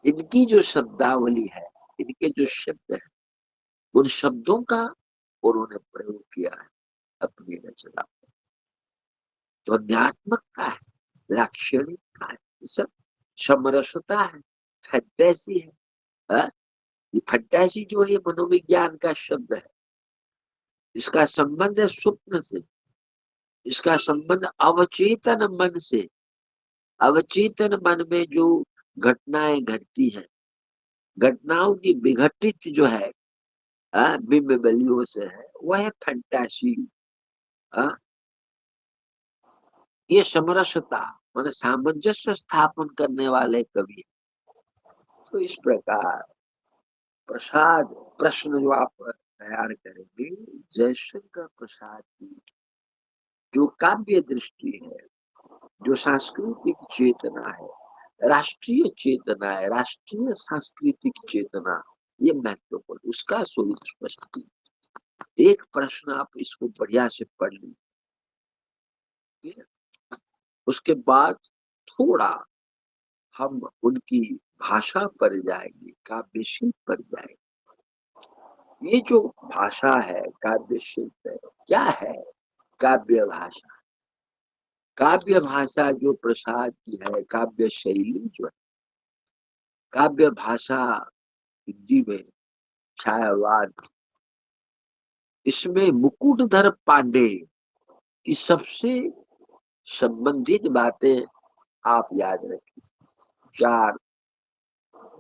S1: इनकी जो शब्दावली है, इनके जो शब्द है, उन शब्दों का उन्होंने प्रयोग किया है अपनी रचना में। ध्वन्यात्मकता है, लाक्षणिकता है, ये सब समरसता है, फैंटेसी है। हाँ? ये फैंटेसी जो है मनोविज्ञान का शब्द है। इसका संबंध है स्वप्न से, इसका संबंध अवचेतन मन से। अवचेतन मन में जो घटनाएं घटती हैं, घटनाओं की विघटित जो है बिंब बलियों से है, वह है फैंटेसी। ये समरसता मान सामंजस्य स्थापन करने वाले कवि। तो इस प्रकार प्रसाद, प्रश्न जो आप तैयार करेंगे, जयशंकर प्रसाद की जो काव्य दृष्टि है, जो सांस्कृतिक चेतना है, राष्ट्रीय चेतना है, राष्ट्रीय सांस्कृतिक चेतना, ये महत्वपूर्ण, उसका स्वरूप स्पष्ट किया। एक प्रश्न आप इसको बढ़िया से पढ़ लीजिए, उसके बाद थोड़ा हम उनकी भाषा पर जाएंगे, काव्य शिल्प पर जाएंगे। ये जो भाषा है, काव्य शिल्प है, क्या है काव्य भाषा? काव्य भाषा जो प्रसाद की है, काव्य शैली जो है, काव्य भाषा हिंदी में छायावाद, इसमें मुकुटधर पांडे की सबसे संबंधित बातें आप याद रखिए। 4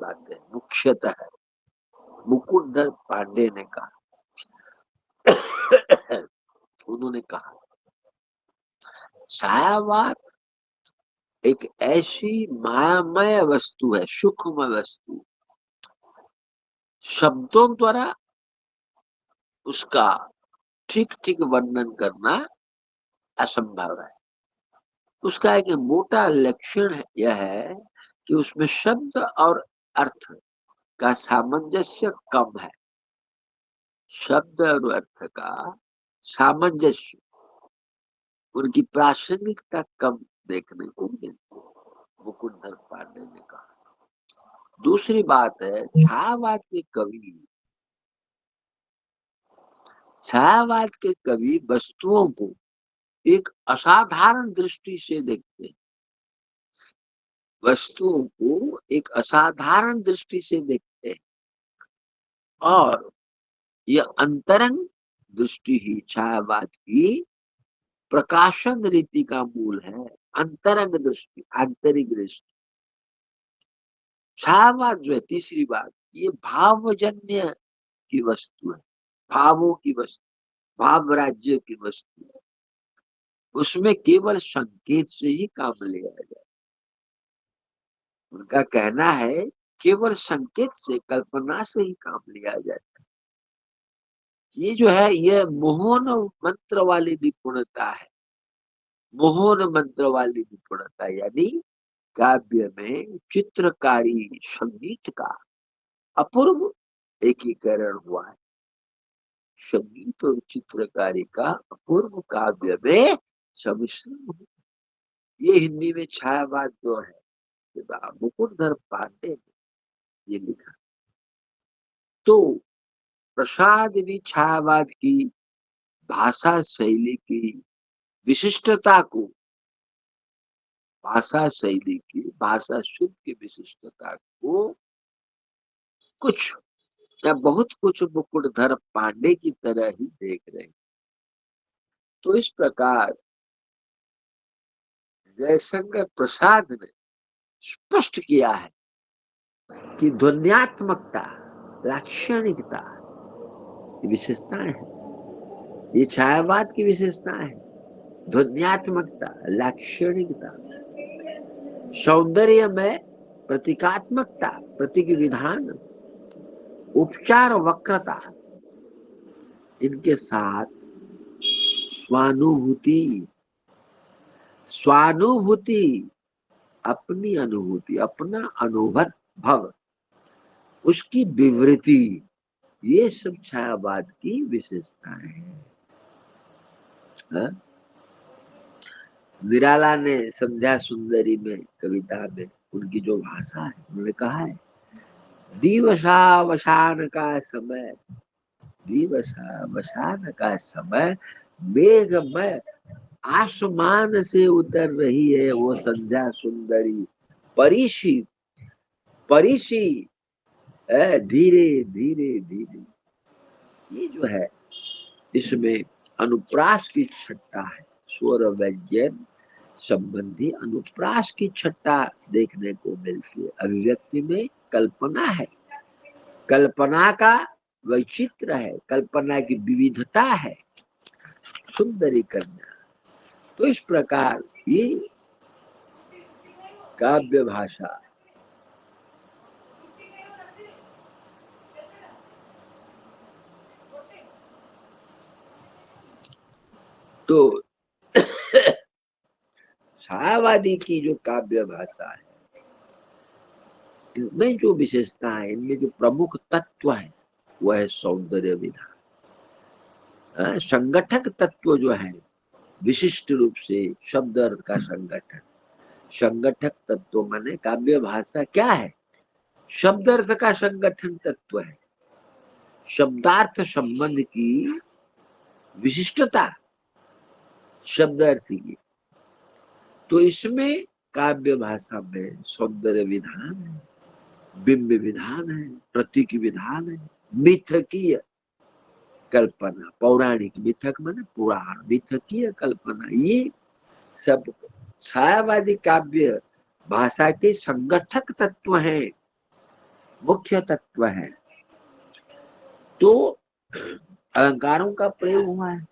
S1: बातें मुख्यतः मुकुटधर पांडे ने कहा। उन्होंने कहा छायावाद एक ऐसी मायामय वस्तु है, सूक्ष्म वस्तु, शब्दों द्वारा उसका ठीक ठीक वर्णन करना असंभव है। उसका एक मोटा लक्षण यह है कि उसमें शब्द और अर्थ का सामंजस्य कम है। शब्द और अर्थ का सामंजस्य, उनकी प्रासंगिकता कम देखने को मिलती है, मुकुंदर पांडे ने कहा। दूसरी बात है, छायावाद के कवि वस्तुओं को एक असाधारण दृष्टि से देखते हैं। वस्तुओं को एक असाधारण दृष्टि से देखते हैं और यह अंतरंग दृष्टि ही छायावाद की प्रकाशन रीति का मूल है। अंतरंग दृष्टि, आंतरिक दृष्टि। छायावाद जो है, तीसरी बात, ये भावजन्य की वस्तु है, भावों की वस्तु, भाव राज्य की वस्तु है। उसमें केवल संकेत से ही काम लिया जाए। उनका कहना है केवल संकेत से, कल्पना से ही काम लिया जाए। ये जो है, ये मोहन मंत्र वाली निपुणता है। मोहन मंत्र वाली निपुणता यानी काव्य में चित्रकारी संगीत का अपूर्व एकीकरण हुआ है। संगीत और चित्रकारी का अपूर्व काव्य में सम्मिश्रण हुआ। ये हिंदी में छायावाद जो है, मुकुटधर पांडे ने ये लिखा। तो प्रसाद भी छायावाद की भाषा शैली की विशिष्टता को, भाषा शैली की, भाषा शुद्ध की विशिष्टता को कुछ या बहुत कुछ मुकुटधर पांडे की तरह ही देख रहे हैं। तो इस प्रकार जयशंकर प्रसाद ने स्पष्ट किया है कि ध्वन्यात्मकता, लाक्षणिकता, ये विशेषताएं हैं। ये छायावाद की विशेषताएं हैं। ध्वन्यात्मकता, लाक्षणिकता, सौंदर्य में प्रतीकात्मकता, प्रतीक विधान, उपचार वक्रता, इनके साथ स्वानुभूति, स्वानुभूति, अपनी अनुभूति, अपना अनुभव, उसकी विवृति, ये सब छायावाद की विशेषताएं हैं। निराला ने संध्या सुंदरी में, कविता में, उनकी जो भाषा है, उन्होंने कहा है दिवसावसान का समय, दिवसावसान का समय मेघमय आसमान से उतर रही है वो संध्या सुंदरी, परिशी परिशी, धीरे धीरे धीरे। ये जो है, इसमें अनुप्रास की छट्टा है, स्वर व्यंजन संबंधी अनुप्रास की छट्टा देखने को मिलती है। अभिव्यक्ति में कल्पना है, कल्पना का वैचित्र है, कल्पना की विविधता है, सुंदरीकरण। तो इस प्रकार ये काव्य भाषा तो छायावादी की जो काव्य भाषा है, इनमें जो विशेषता है, इनमें जो प्रमुख तत्व है, वह है सौंदर्य विधान। संगठक तत्व जो है, विशिष्ट रूप से शब्द अर्थ का संगठन। संगठक तत्व माने काव्य भाषा क्या है? शब्द अर्थ का संगठन तत्व है। शब्दार्थ संबंध की विशिष्टता, शब्द अर्थ की, तो इसमें काव्य भाषा में सौंदर्य विधान है, बिंब विधान है, प्रतीक विधान है, मिथकीय कल्पना, पौराणिक, मिथक माने पुराण, मिथकीय कल्पना, ये सब छायावादी काव्य भाषा के संगठक तत्व हैं, मुख्य तत्व हैं। तो अलंकारों का प्रयोग हुआ है,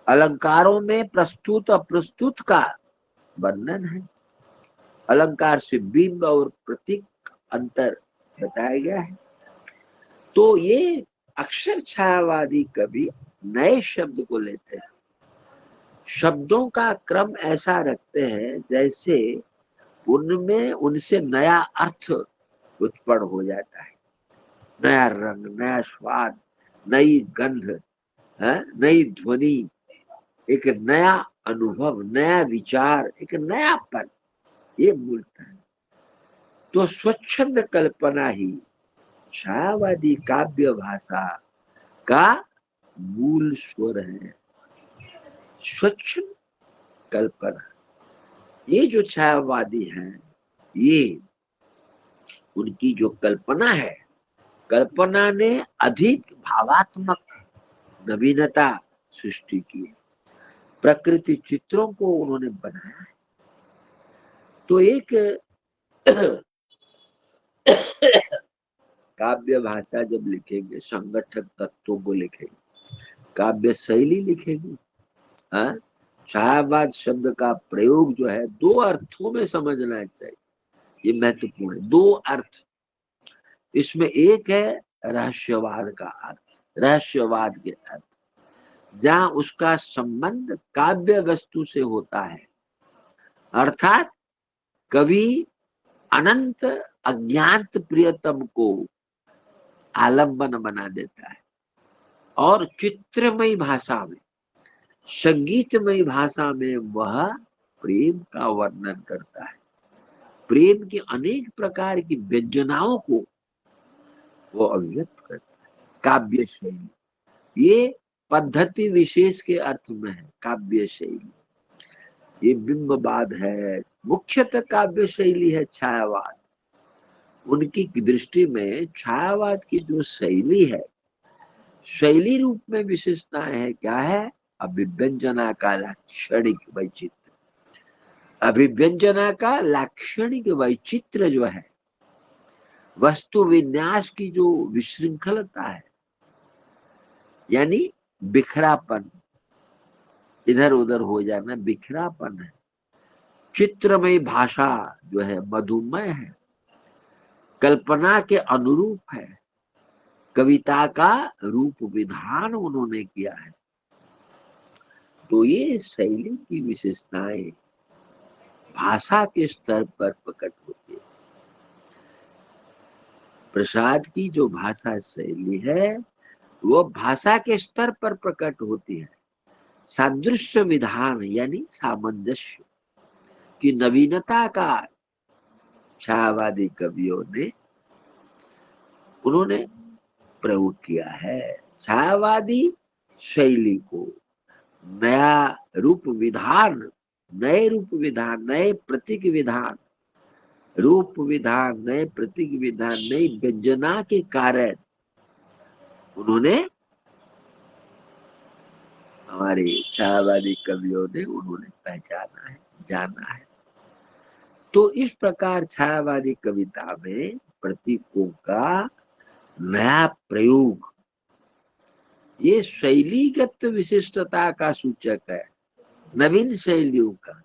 S1: अलंकारों में प्रस्तुत अप्रस्तुत का वर्णन है, अलंकार से बिंब और प्रतीक अंतर बताया गया है। तो ये अक्षर छायावादी कवि नए शब्द को लेते हैं, शब्दों का क्रम ऐसा रखते हैं जैसे उनमें उनसे नया अर्थ उत्पन्न हो जाता है, नया रंग, नया स्वाद, नई गंध है, नई ध्वनि, एक नया अनुभव, नया विचार, एक नयापन, ये मूलतः है। तो स्वच्छंद कल्पना ही छायावादी काव्य भाषा का मूल स्वर है। स्वच्छंद कल्पना, ये जो छायावादी हैं, ये उनकी जो कल्पना है, कल्पना ने अधिक भावात्मक नवीनता सृष्टि की, प्रकृति चित्रों को उन्होंने बनाया है। तो एक काव्य भाषा जब लिखेंगे, संगठक तत्वों को लिखेंगे, काव्य शैली लिखेंगे, हाँ, छायावाद शब्द का प्रयोग जो है दो अर्थों में समझना चाहिए, ये महत्वपूर्ण है। दो अर्थ इसमें, एक है रहस्यवाद का अर्थ, रहस्यवाद के अर्थ जहां उसका संबंध काव्य वस्तु से होता है, अर्थात कवि अनंत अज्ञात प्रियतम को आलंबन बना देता है और चित्रमयी भाषा में, संगीतमयी भाषा में वह प्रेम का वर्णन करता है, प्रेम की अनेक प्रकार की व्यंजनाओं को वो अभिव्यक्त करता है। काव्य शैली ये पद्धति विशेष के अर्थ में है, काव्य शैली ये बिंबवाद है, मुख्यतः काव्य शैली है छायावाद। उनकी दृष्टि में छायावाद की जो शैली है, शैली रूप में विशेषताएं है, क्या है? अभिव्यंजना का लाक्षणिक वैचित्र, अभिव्यंजना का लाक्षणिक वैचित्र जो है, वस्तु विन्यास की जो विशृंखलता है, यानी बिखरापन, इधर उधर हो जाना, बिखरापन है। चित्रमय भाषा जो है मधुमय है, कल्पना के अनुरूप है, कविता का रूप विधान उन्होंने किया है। तो ये शैली की विशेषताएं भाषा के स्तर पर प्रकट होती है। प्रसाद की जो भाषा शैली है वो भाषा के स्तर पर प्रकट होती है। सादृश्य विधान यानी सामंजस्य की नवीनता का छायावादी कवियों ने उन्होंने प्रयोग किया है। छायावादी शैली को नया रूप विधान, नए रूप विधान, नए प्रतीक विधान, रूप विधान, नए प्रतीक विधान, नई व्यंजना के कारण उन्होंने, हमारे छायावादी कवियों ने उन्होंने पहचाना है, जाना है। तो इस प्रकार छायावादी कविता में प्रतीकों का नया प्रयोग ये शैलीगत विशिष्टता का सूचक है, नवीन शैलियों का।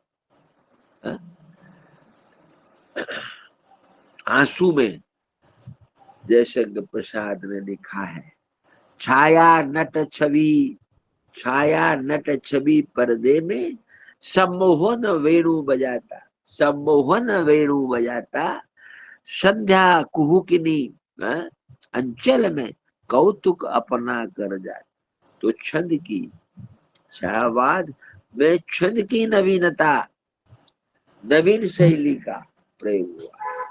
S1: आंसू में जयशंकर प्रसाद ने लिखा है, छाया नट छवि, छाया नट छवि पर्दे में सम्मोहन वेणु बजाता, सम्मोहन वेणु बजाता, संध्या कुहुकिनी अंचल में कौतुक अपना कर जाता। तो छंद की, छायावाद में छंद की नवीनता, नवीन शैली का प्रयोग हुआ।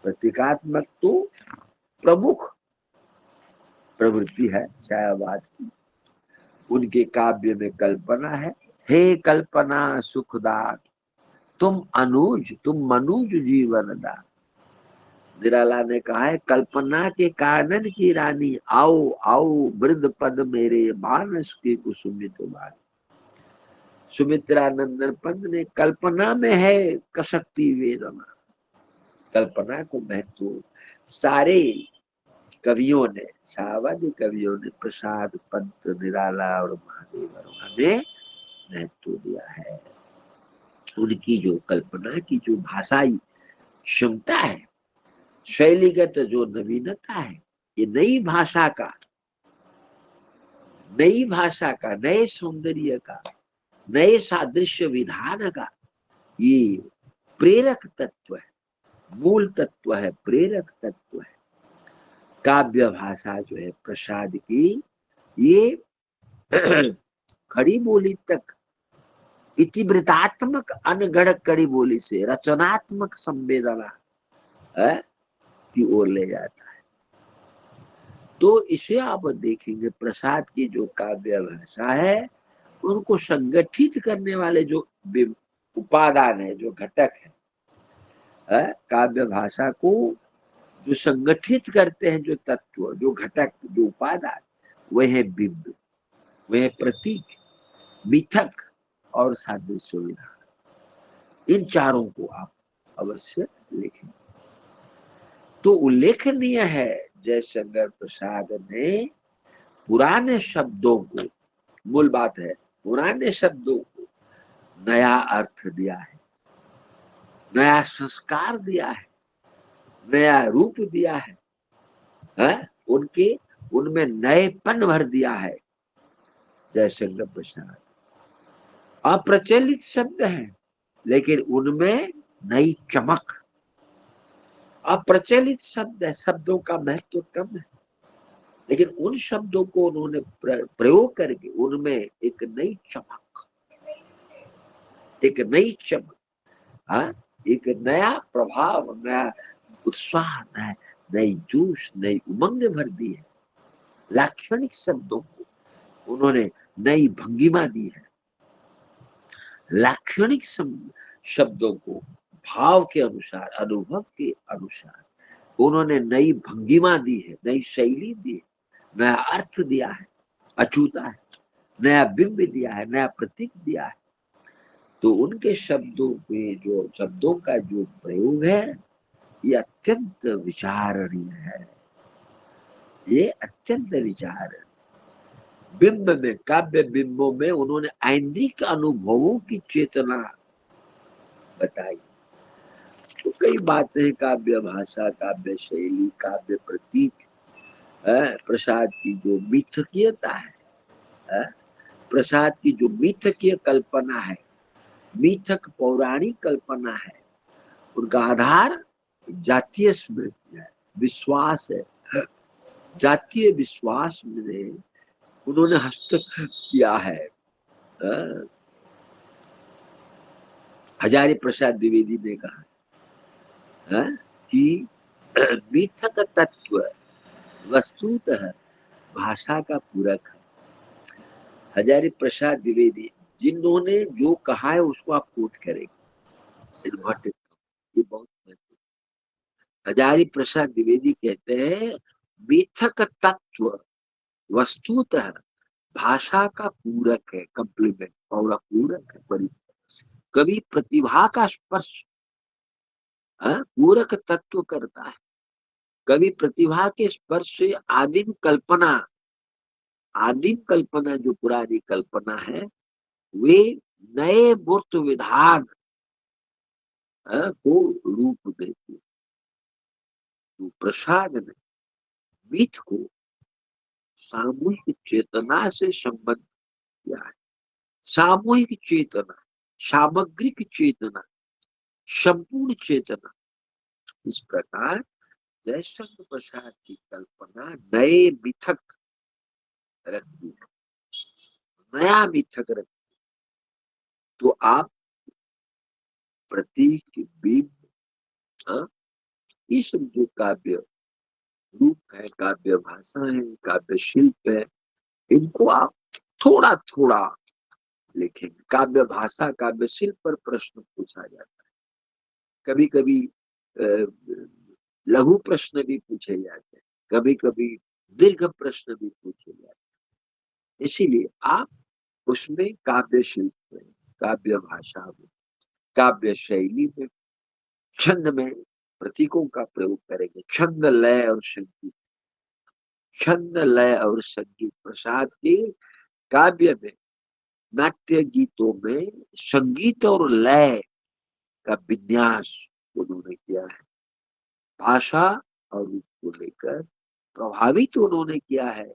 S1: प्रतीकात्मक तो प्रमुख प्रवृत्ति है छायावाद की। उनके काव्य में कल्पना है, हे कल्पना सुखदात, तुम अनुज, तुम मनुज जीवन दान। निराला ने कहा है, कल्पना के कानन की रानी, आओ आओ वृद्ध पद मेरे, मानस की कुसुमित बानी। सुमित्रानंदन पंत ने, कल्पना में है कसकती वेदना। कल्पना को महत्व सारे कवियों ने, शाहवादी कवियों ने, प्रसाद, पंत, निराला और महादेव वर्मा ने महत्व दिया है। उनकी जो कल्पना की जो भाषाई क्षमता है, शैलीगत जो नवीनता है, ये नई भाषा का, नए सौंदर्य का, नए सादृश्य विधान का ये प्रेरक तत्व है, मूल तत्व है, प्रेरक तत्व है। काव्य भाषा जो है प्रसाद की, ये खड़ी बोली तक इतिवृत्तात्मक अनगढ़ कड़ी बोली से रचनात्मक संवेदना की ओर ले जाता है। तो इसे आप देखेंगे, प्रसाद की जो काव्य भाषा है, उनको संगठित करने वाले जो उपादान है, जो घटक है, काव्य भाषा को जो संगठित करते हैं, जो तत्व, जो घटक, जो उपादान, वह है बिंब, वह है प्रतीक, मिथक और सादृश्य विधान। इन चारों को आप अवश्य लिखें। तो उल्लेखनीय है, जयशंकर प्रसाद ने पुराने शब्दों को, मूल बात है, पुराने शब्दों को नया अर्थ दिया है, नया संस्कार दिया है, नया रूप दिया है? उनके उनमें नएपन भर दिया है। जयशंकर प्रसाद अप्रचलित शब्द हैं, लेकिन उनमें नई चमक। अप्रचलित शब्द है, शब्दों का महत्व कम है, लेकिन उन शब्दों को उन्होंने प्रयोग करके उनमें एक नई चमक, एक नई चमक, एक नया प्रभाव, नया उत्साह, नई जोश, नई उमंग भर दी है। लाक्षणिक शब्दों को उन्होंने नई भंगिमा दी है। लाक्षणिक शब्दों को भाव के अनुसार, अनुभव के अनुसार उन्होंने नई भंगिमा दी है, नई शैली दी है, नया अर्थ दिया है, अछूता है, नया बिंब दिया है, नया प्रतीक दिया है। तो उनके शब्दों के जो शब्दों का जो प्रयोग है, ये अत्यंत विचारणीय है, ये अत्यंत विचारणीय। बिंब में, काव्य बिंबों में उन्होंने ऐन्द्रिक अनुभवों की चेतना बताई। तो कई बातें, काव्य भाषा, काव्य शैली, काव्य प्रतीक, प्रसाद की जो मिथकीयता है, प्रसाद की जो मिथकीय कल्पना है, मिथक पौराणिक कल्पना है, उनका आधार जातीय स्मृति है, विश्वास है। जातीय विश्वास में उन्होंने हस्तक्षेप किया है। हजारी प्रसाद द्विवेदी ने कहा कि मिथक तत्व वस्तुतः भाषा का पूरक है। हजारी प्रसाद द्विवेदी, जिन्होंने जो कहा है उसको आप कोट करेंगे, ये बहुत। हजारी प्रसाद द्विवेदी कहते हैं, मिथक तत्व वस्तुतः भाषा का पूरक है, कम्प्लीमेंट, और पूरक है। कभी प्रतिभा का स्पर्श पूरक तत्व करता है, कभी प्रतिभा के स्पर्श से आदिम कल्पना जो पुरानी कल्पना है, वे नए मूर्त विधान को रूप देती है। तो प्रसाद ने मिथ को सामूहिक चेतना से संबंध किया है। सामूहिक चेतना, सामग्रिक चेतना, संपूर्ण चेतना। इस प्रकार जयशंकर प्रसाद की कल्पना नए मिथक रखती है, नया मिथक रखती है। तो आप प्रतीक, बिंब, ये सब जो काव्य रूप है, काव्य भाषा है, काव्य शिल्प है, इनको आप थोड़ा थोड़ा लिखेंगे। काव्य भाषा, काव्य शिल्प पर प्रश्न पूछा जाता है। कभी कभी लघु प्रश्न भी पूछे जाते हैं, कभी कभी दीर्घ प्रश्न भी पूछे जाते हैं। इसीलिए आप उसमें काव्य शिल्प में, काव्य भाषा में, काव्य शैली में, छंद में प्रतीकों का प्रयोग करेंगे। छंद, लय और संगीत। छंद, लय और संगीत। प्रसाद के काव्य में, नाट्य गीतों में संगीत और लय का विन्यास उन्होंने किया है। भाषा और रूप को लेकर प्रभावित उन्होंने किया है।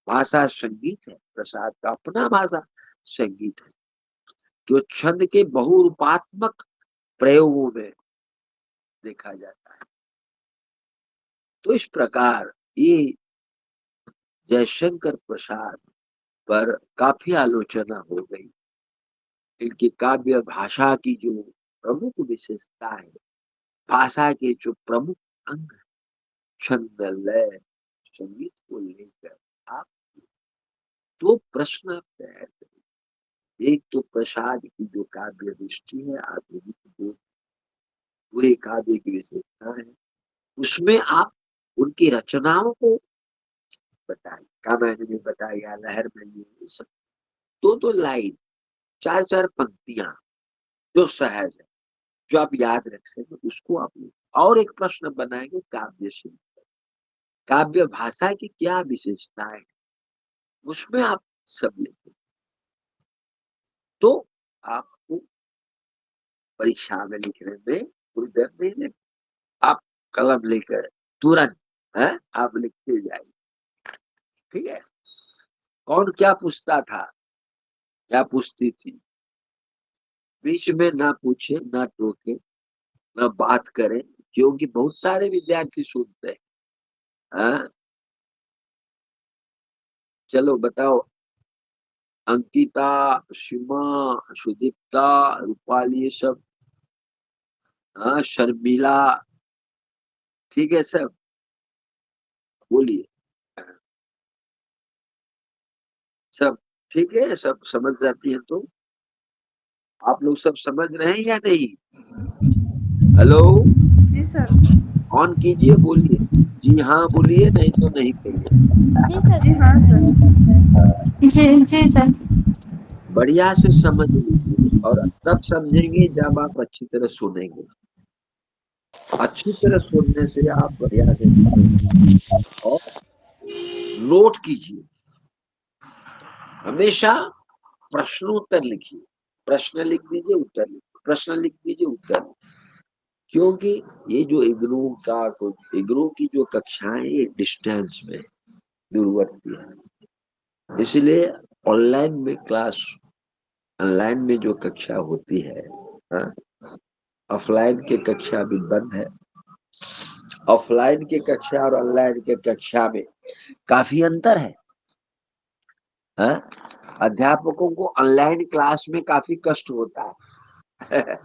S1: भाषा संगीत है, प्रसाद का अपना भाषा संगीत है, जो छंद के बहुरूपात्मक प्रयोगों में देखा जाता है। तो इस प्रकार ये जयशंकर प्रसाद पर काफी आलोचना हो गई। इनकी काव्य भाषा की जो प्रमुख विशेषता है, भाषा के जो प्रमुख अंग है, छंद, लय, संगीत को लेकर आप दो प्रश्न तैयार करें। एक तो प्रसाद की जो काव्य दृष्टि है, आधुनिक जो पूरे काव्य की विशेषता है, उसमें आप उनकी रचनाओं को बताएं। रामायण में बताया, लहर में ये सब दो दो लाइन, चार चार पंक्तियां जो सहज है, जो आप याद रख सके, उसको आप और एक प्रश्न बनाएंगे काव्य से। काव्य भाषा की क्या विशेषताएं है, उसमें आप सब लिखें। तो आपको परीक्षा में लिखने में कोई डर नहीं लगे। आप कलम लेकर तुरंत है आप लिखते जाइए। ठीक है। कौन क्या पूछता था, क्या पूछती थी, बीच में ना पूछे, ना टोके, ना बात करें, क्योंकि बहुत सारे विद्यार्थी सुनते हैं। हाँ? चलो बताओ, अंकिता, सीमा, सुदीप्ता, रूपाली, ये सब, हाँ, शर्मिला, ठीक है सब, बोलिए। सब ठीक है, सब समझ जाती है तो आप लोग सब समझ रहे हैं या नहीं? Hello,
S2: ji sir.
S1: ऑन कीजिए, बोलिए। जी हाँ बोलिए, नहीं तो नहीं बोलिए।
S3: जी सर।
S2: जी हाँ सर।
S3: जी जी सर।
S1: बढ़िया से समझ लीजिए, और तब समझेंगे जब आप अच्छी तरह सुनेंगे। अच्छी तरह सुनने से आप बढ़िया से समझेंगे। और नोट कीजिए, हमेशा प्रश्नोत्तर लिखिए। प्रश्न लिख दीजिए, उत्तर लिखिए, प्रश्न लिख दीजिए, उत्तर लिखिए। क्योंकि ये जो इग्नू की जो कक्षाएं, ये डिस्टेंस में दूरवर्ती है, इसलिए ऑनलाइन में क्लास, ऑनलाइन में जो कक्षा होती है, हाँ, ऑफलाइन की कक्षा भी बंद है। ऑफलाइन की कक्षा और ऑनलाइन की कक्षा में काफी अंतर है। हाँ? अध्यापकों को ऑनलाइन क्लास में काफी कष्ट होता है।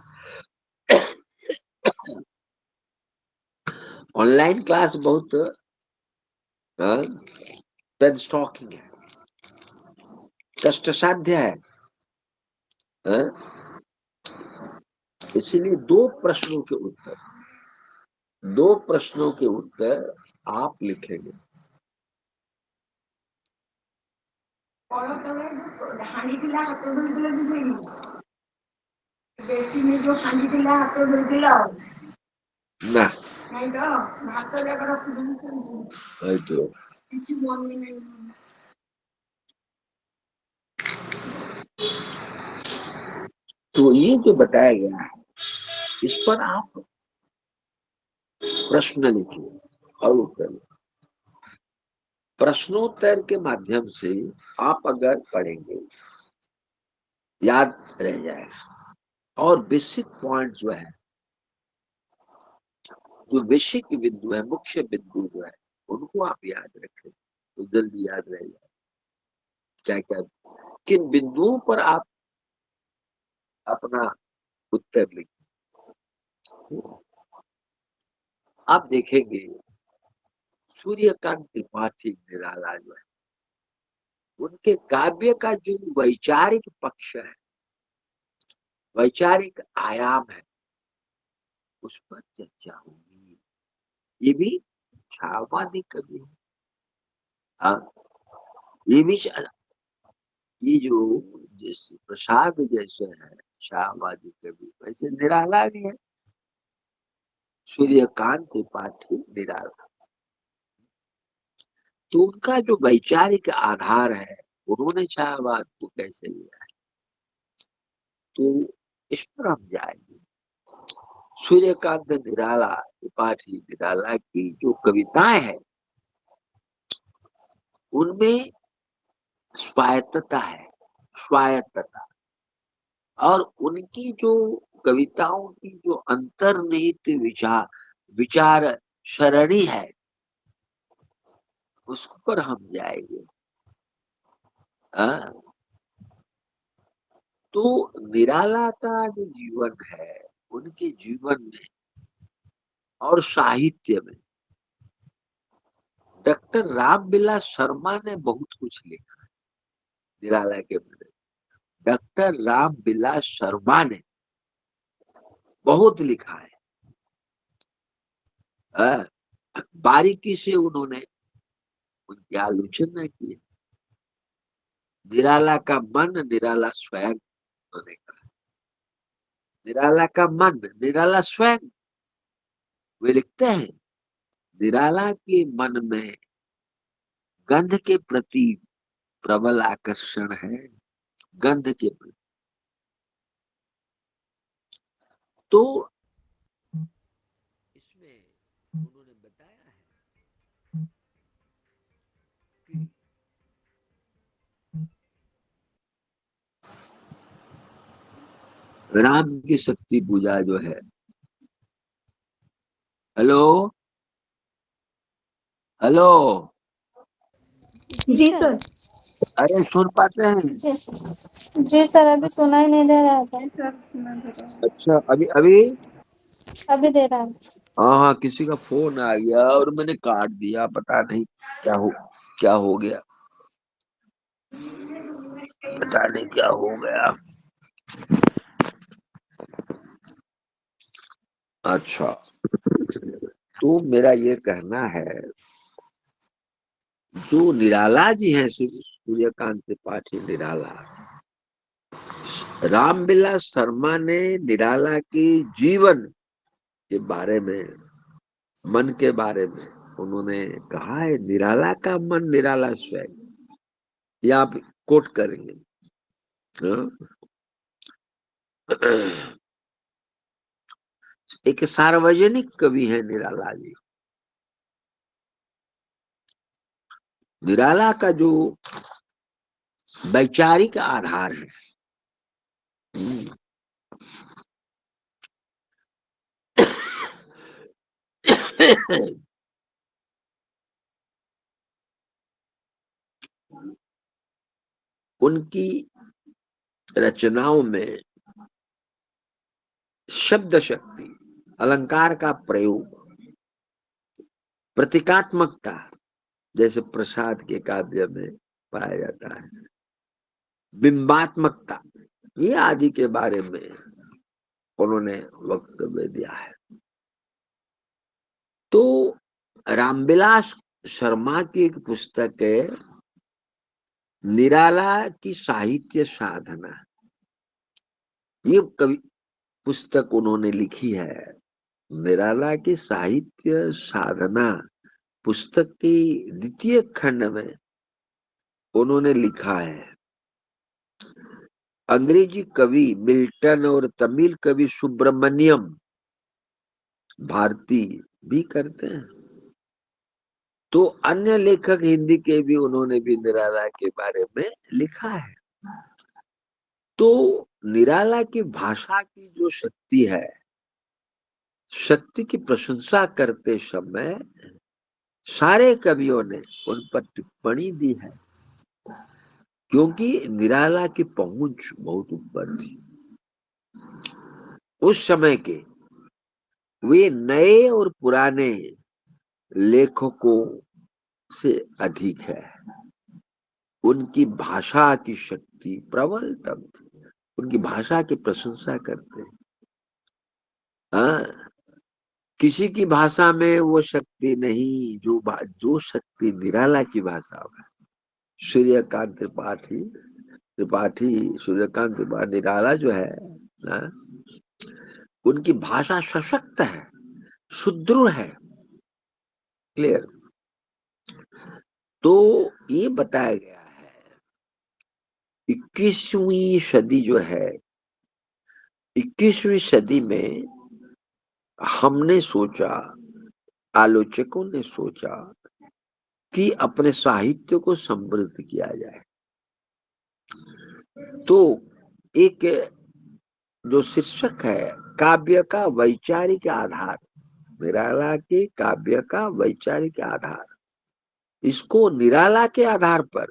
S1: ऑनलाइन क्लास बहुत पेन स्टॉकिंग है, कष्ट साध्य है। हाँ? इसीलिए दो प्रश्नों के उत्तर आप लिखेंगे। ନା तो ये जो बताया गया है, इस पर आप प्रश्न लिखिए और उत्तर लिखिए। प्रश्नोत्तर के माध्यम से आप अगर पढ़ेंगे, याद रह जाएगा। और बेसिक पॉइंट जो है, जो बेसिक बिंदु है, मुख्य बिंदु जो है, उनको आप याद रखें तो जल्दी याद रह जाए। क्या क्या, किन बिंदुओं पर आप अपना उत्तर लिखें। आप देखेंगे सूर्यकांत त्रिपाठी निराला जो है, उनके काव्य का जो वैचारिक पक्ष है, वैचारिक आयाम है, उस पर चर्चा होगी। ये भी छायावादी कवि है। हाँ, ये भी ये जो जैसे प्रसाद जैसे है छायावादी कवि, वैसे निराला भी है। सूर्यकांत त्रिपाठी निराला, तो उनका जो वैचारिक आधार है, उन्होंने छायावाद को कैसे लिया है, तो इस पर हम जाएंगे। सूर्यकांत निराला त्रिपाठी निराला की जो कविताएं हैं, उनमें स्वायत्तता है, स्वायत्तता। और उनकी जो कविताओं की जो अंतर्निहित विचार विचार सरणी है, उस पर हम जाएंगे। हाँ? तो निराला का जो जीवन है, उनके जीवन में और साहित्य में डॉक्टर रामविलास शर्मा ने बहुत कुछ लिखा निराला के बारे में। डॉक्टर रामविलास शर्मा ने बहुत लिखा है। हाँ, बारीकी से उन्होंने उनकी आलोचना की है। निराला का मन निराला स्वयं, उन्होंने कहा निराला का मन निराला स्वयं। वे लिखते हैं, निराला के मन में गंध के प्रति प्रबल आकर्षण है, गंध के प्रति। तो इसमें उन्होंने बताया है कि राम की शक्ति पूजा जो है। हेलो, हेलो,
S3: जी सर।
S1: अरे सुन पाते हैं?
S3: जी जी सर, अभी सुनाई नहीं दे रहा था।
S2: जी सर, सुना दे रहा है।
S1: अच्छा, अभी अभी?
S3: अभी दे रहा है।
S1: हाँ हाँ, किसी का फोन आ गया और मैंने काट दिया, पता नहीं क्या हो गया, पता नहीं क्या हो गया। अच्छा, तो मेरा ये कहना है, जो निराला जी हैं, सूर्यकांत त्रिपाठी निराला, रामविलास शर्मा ने निराला की जीवन के बारे में, मन के बारे में उन्होंने कहा है, निराला का मन निराला स्वयं। ये आप कोट करेंगे। हाँ? एक सार्वजनिक कवि है निराला जी। निराला का जो वैचारिक आधार है, उनकी रचनाओं में शब्द शक्ति, अलंकार का प्रयोग, प्रतीकात्मकता, जैसे प्रसाद के काव्य में पाया जाता है, बिंबात्मकता, ये आदि के बारे में उन्होंने वक्तव्य दिया है। तो रामविलास शर्मा की एक पुस्तक है, निराला की साहित्य साधना। ये कवि पुस्तक उन्होंने लिखी है, निराला की साहित्य साधना पुस्तक की द्वितीय खंड में उन्होंने लिखा है, अंग्रेजी कवि मिल्टन और तमिल कवि सुब्रमण्यम भारती भी करते हैं। तो अन्य लेखक हिंदी के भी उन्होंने भी निराला के बारे में लिखा है। तो निराला की भाषा की जो शक्ति है, शक्ति की प्रशंसा करते समय सारे कवियों ने उन पर टिप्पणी दी है, क्योंकि निराला की पहुंच बहुत ऊपर थी। उस समय के वे नए और पुराने लेखकों से अधिक है। उनकी भाषा की शक्ति प्रबलतम थी, उनकी भाषा की प्रशंसा करते हैं। हाँ, किसी की भाषा में वो शक्ति नहीं जो शक्ति निराला की भाषा में। सूर्यकांत त्रिपाठी त्रिपाठी सूर्यकांत त्रिपाठी निराला जो है ना, उनकी भाषा सशक्त है, सुदृढ़ है, क्लियर। तो ये बताया गया है 21वीं सदी जो है, 21वीं सदी में हमने सोचा, आलोचकों ने सोचा कि अपने साहित्य को समृद्ध किया जाए। तो एक जो शीर्षक है काव्य का वैचारिक आधार, निराला के काव्य का वैचारिक आधार, इसको निराला के आधार पर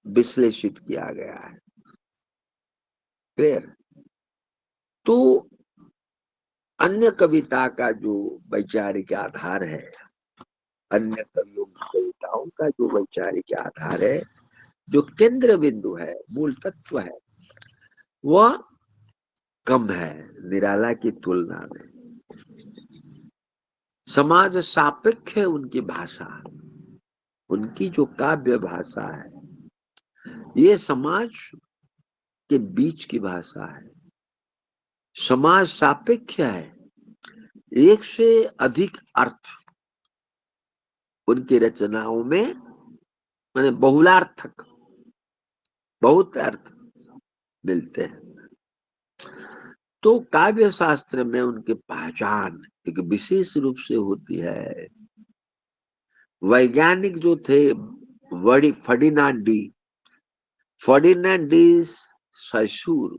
S1: विश्लेषित किया गया है, क्लियर। तो अन्य कविता का जो वैचारिक आधार है, अन्य कवियों की कविताओं का जो वैचारिक आधार है, जो केंद्र बिंदु है, मूल तत्व है, वह कम है निराला की तुलना में। समाज सापेक्ष है उनकी भाषा, उनकी जो काव्य भाषा है, ये समाज के बीच की भाषा है, समाज सापेक्ष है। एक से अधिक अर्थ उनकी रचनाओं में, माने बहुलार्थक, बहुत अर्थ मिलते हैं। तो काव्य शास्त्र में उनकी पहचान एक विशेष रूप से होती है। वैज्ञानिक जो थे फर्डिनांड डी ससुर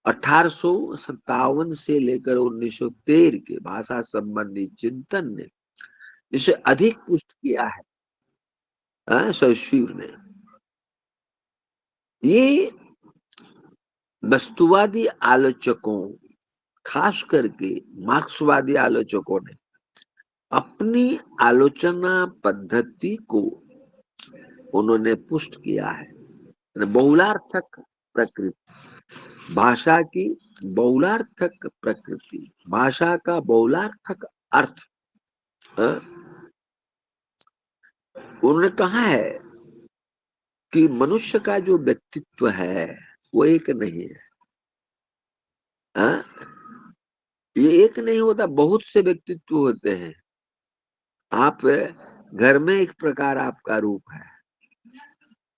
S1: 1857 से लेकर 1913 के भाषा संबंधी चिंतन ने इसे अधिक पुष्ट किया है, ससुर ने। ये वस्तुवादी आलोचकों, खास करके मार्क्सवादी आलोचकों ने अपनी आलोचना पद्धति को उन्होंने पुष्ट किया है। बहुलार्थक प्रकृति, भाषा की बहुलार्थक प्रकृति, भाषा का बहुलार्थक अर्थ। उन्होंने कहा है कि मनुष्य का जो व्यक्तित्व है वो एक नहीं है। ये एक नहीं होता, बहुत से व्यक्तित्व होते हैं। आप घर में एक प्रकार आपका रूप है,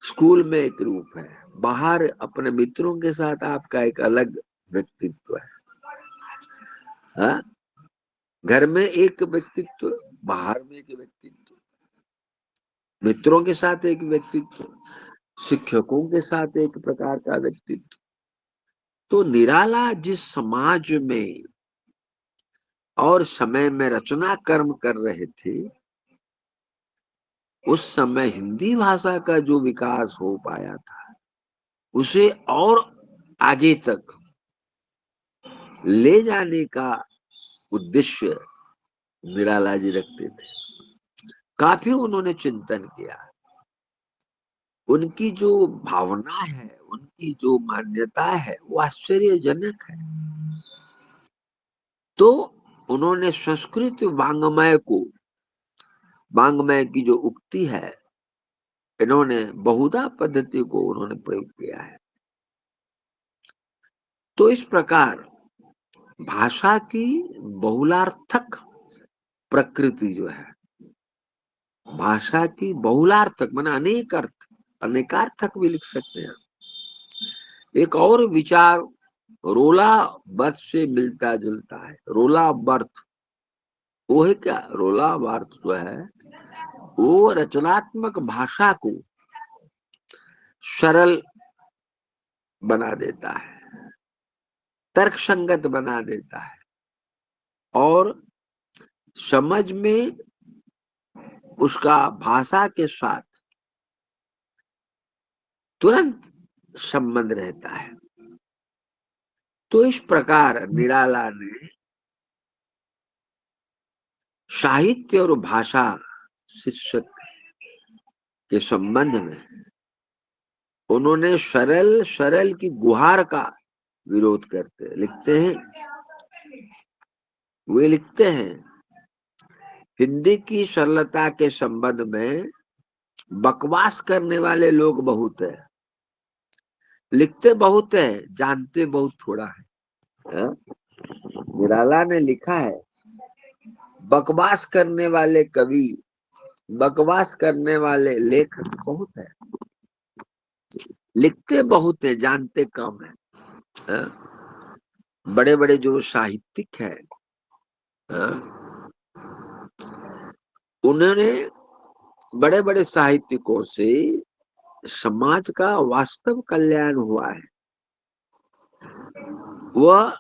S1: स्कूल में एक रूप है, बाहर अपने मित्रों के साथ आपका एक अलग व्यक्तित्व है। घर में एक व्यक्तित्व, बाहर में एक व्यक्तित्व, मित्रों के साथ एक व्यक्तित्व, शिक्षकों के साथ एक प्रकार का व्यक्तित्व। तो निराला जिस समाज में और समय में रचना कर्म कर रहे थे, उस समय हिंदी भाषा का जो विकास हो पाया था, उसे और आगे तक ले जाने का उद्देश्य निराला जी रखते थे। काफी उन्होंने चिंतन किया। उनकी जो भावना है, उनकी जो मान्यता है, वो आश्चर्यजनक है। तो उन्होंने संस्कृत वांग्मय की जो उक्ति है, इन्होंने बहुधा पद्धति को उन्होंने प्रयोग किया है। तो इस प्रकार भाषा की बहुलार्थक प्रकृति जो है, भाषा की बहुलार्थक माने अनेक अर्थ, अनेकार्थक भी लिख सकते हैं। एक और विचार रोला बर्थ से मिलता जुलता है। रोला बर्थ वो है क्या? रोला बर्थ जो है वो रचनात्मक भाषा को सरल बना देता है, तर्कसंगत बना देता है और समझ में उसका भाषा के साथ तुरंत संबंध रहता है। तो इस प्रकार निराला ने साहित्य और भाषा शीर्षक के संबंध में उन्होंने सरल सरल की गुहार का विरोध करते लिखते हैं। वे लिखते हैं, हिंदी की सरलता के संबंध में बकवास करने वाले लोग बहुत है, लिखते बहुत है, जानते बहुत थोड़ा है। हाँ? निराला ने लिखा है, बकवास करने वाले कवि, बकवास करने वाले लेखक बहुत है, लिखते बहुत है, जानते कम है। हाँ? बड़े बड़े जो साहित्यिक है, हाँ? उन्होंने बड़े बड़े साहित्यिकों से समाज का वास्तव कल्याण हुआ है। वह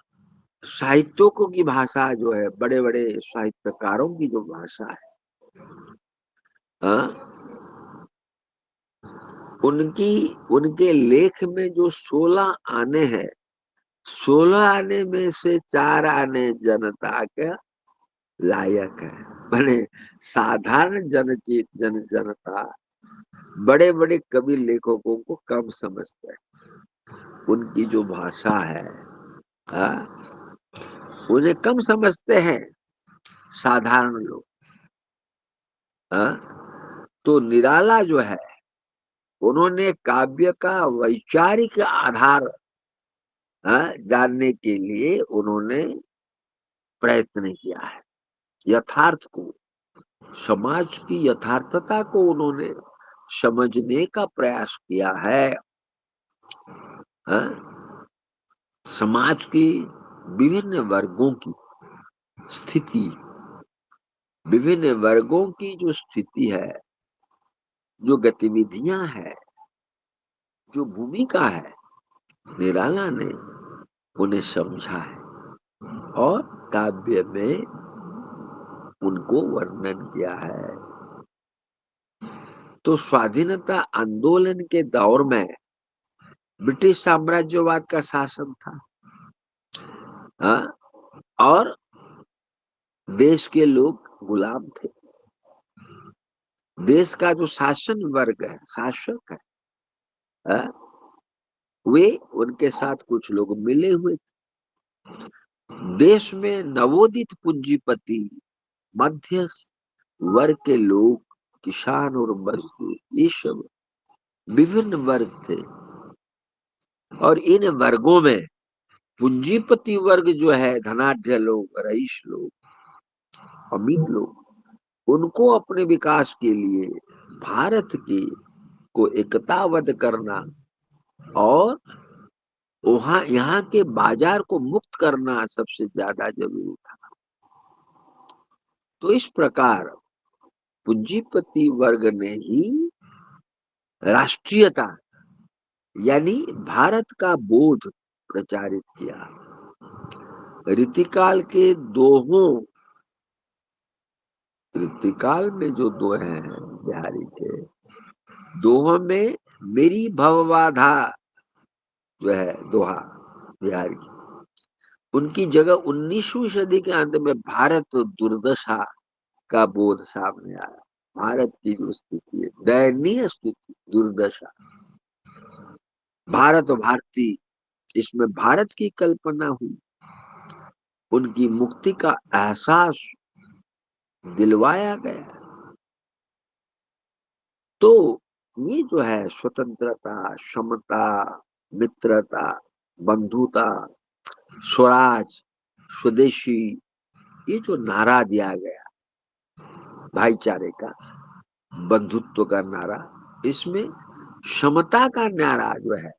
S1: साहित्यों की भाषा जो है, बड़े बड़े साहित्यकारों की जो भाषा है, हाँ? उनके लेख में जो 16 आने हैं, 16 आने में से 4 आने जनता के लायक है। माने साधारण जनता बड़े बड़े कवि लेखकों को कम समझते हैं। उनकी जो भाषा है, हाँ? उन्हें कम समझते हैं साधारण लोग। हाँ? तो निराला जो है, उन्होंने काव्य का वैचारिक आधार, हाँ, जानने के लिए उन्होंने प्रयत्न किया है। यथार्थ को, समाज की यथार्थता को उन्होंने समझने का प्रयास किया है। हाँ? समाज की विभिन्न वर्गों की स्थिति, विभिन्न वर्गों की जो स्थिति है, जो गतिविधियां है, जो भूमिका है, निराला ने उन्हें समझा है और काव्य में उनको वर्णन किया है। तो स्वाधीनता आंदोलन के दौर में ब्रिटिश साम्राज्यवाद का शासन था, हाँ? और देश के लोग गुलाम थे। देश का जो शासन वर्ग है, शासक है, हाँ? वे उनके साथ कुछ लोग मिले हुए थे। देश में नवोदित पूंजीपति, मध्य वर्ग के लोग, किसान और मजदूर, ये सब विभिन्न वर्ग थे। और इन वर्गों में पूंजीपति वर्ग जो है, धनाढ्य लोग, रईस लोग, अमीर लोग, उनको अपने विकास के लिए भारत की को एकताबद्ध करना और वहां यहाँ के बाजार को मुक्त करना सबसे ज्यादा जरूरी था। तो इस प्रकार पूंजीपति वर्ग ने ही राष्ट्रीयता यानी भारत का बोध प्रचारित किया। रीतिकाल के दोहों, रीतिकाल में जो दोहे हैं बिहारी के, दोहों में मेरी भवबाधा जो है दोहा बिहारी, उनकी जगह 19वीं सदी के अंत में भारत दुर्दशा का बोध सामने आया। भारत की जो स्थिति है, दयनीय स्थिति, दुर्दशा, भारत और भारतीय, इसमें भारत की कल्पना हुई, उनकी मुक्ति का एहसास दिलवाया गया। तो ये जो है स्वतंत्रता, समता, मित्रता, बंधुता, स्वराज, स्वदेशी, ये जो नारा दिया गया भाईचारे का, बंधुत्व का नारा, इसमें समता का नारा जो है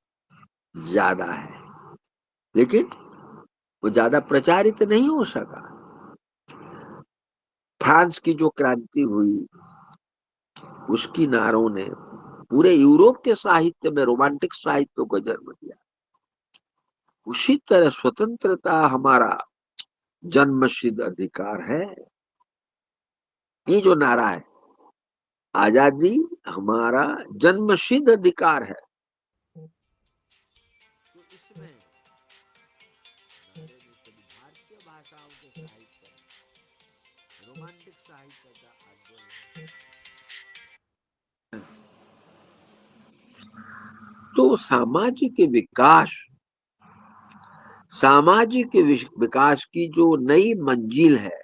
S1: ज्यादा है, लेकिन वो ज्यादा प्रचारित नहीं हो सका। फ्रांस की जो क्रांति हुई, उसकी नारों ने पूरे यूरोप के साहित्य में रोमांटिक साहित्य को जन्म दिया। उसी तरह स्वतंत्रता हमारा जन्मसिद्ध अधिकार है, ये जो नारा है, आजादी हमारा जन्मसिद्ध अधिकार है। तो इसमें भारतीय भाषाओं के साहित्य, रोमांटिक साहित्य का आंदोलन तो सामाजिक विकास की जो नई मंजिल है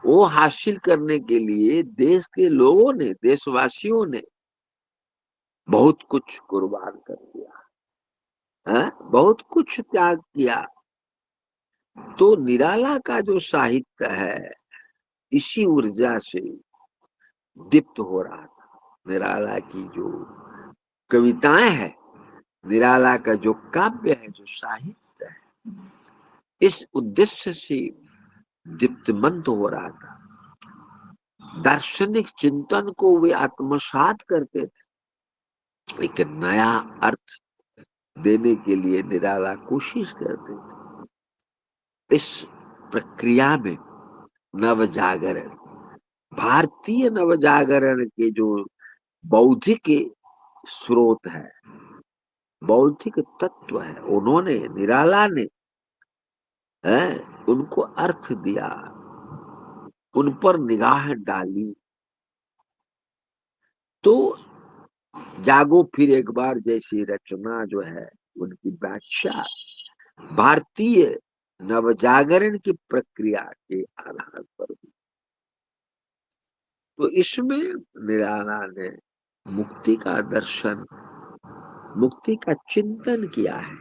S1: वो हासिल करने के लिए देश के लोगों ने, देशवासियों ने बहुत कुछ कुर्बान कर दिया है, बहुत कुछ त्याग किया। तो निराला का जो साहित्य है इसी ऊर्जा से दीप्त हो रहा था। निराला की जो कविताएं हैं, निराला का जो काव्य है, जो साहित्य है, इस उद्देश्य से दीप्तमंत हो रहा था। दार्शनिक चिंतन को वे आत्मसात करते थे, एक नया अर्थ देने के लिए निराला कोशिश करते थे। इस प्रक्रिया में नवजागरण, भारतीय नवजागरण के जो बौद्धिक स्रोत है, बौद्धिक तत्व है, उन्होंने, निराला ने उनको अर्थ दिया, उन पर निगाह डाली। तो जागो फिर एक बार जैसी रचना जो है उनकी व्याख्या भारतीय नवजागरण की प्रक्रिया के आधार पर हुई। तो इसमें निराला ने मुक्ति का दर्शन, मुक्ति का चिंतन किया है।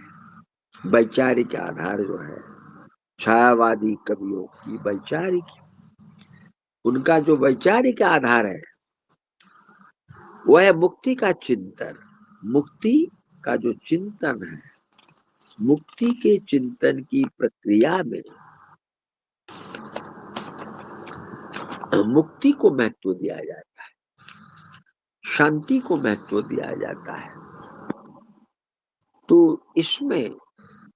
S1: वैचारिक आधार जो है छायावादी कवियों की वैचारिक, उनका जो वैचारिक आधार है वह है मुक्ति का चिंतन। मुक्ति का जो चिंतन है, मुक्ति के चिंतन की प्रक्रिया में मुक्ति को महत्व दिया जाता है, शांति को महत्व दिया जाता है। तो इसमें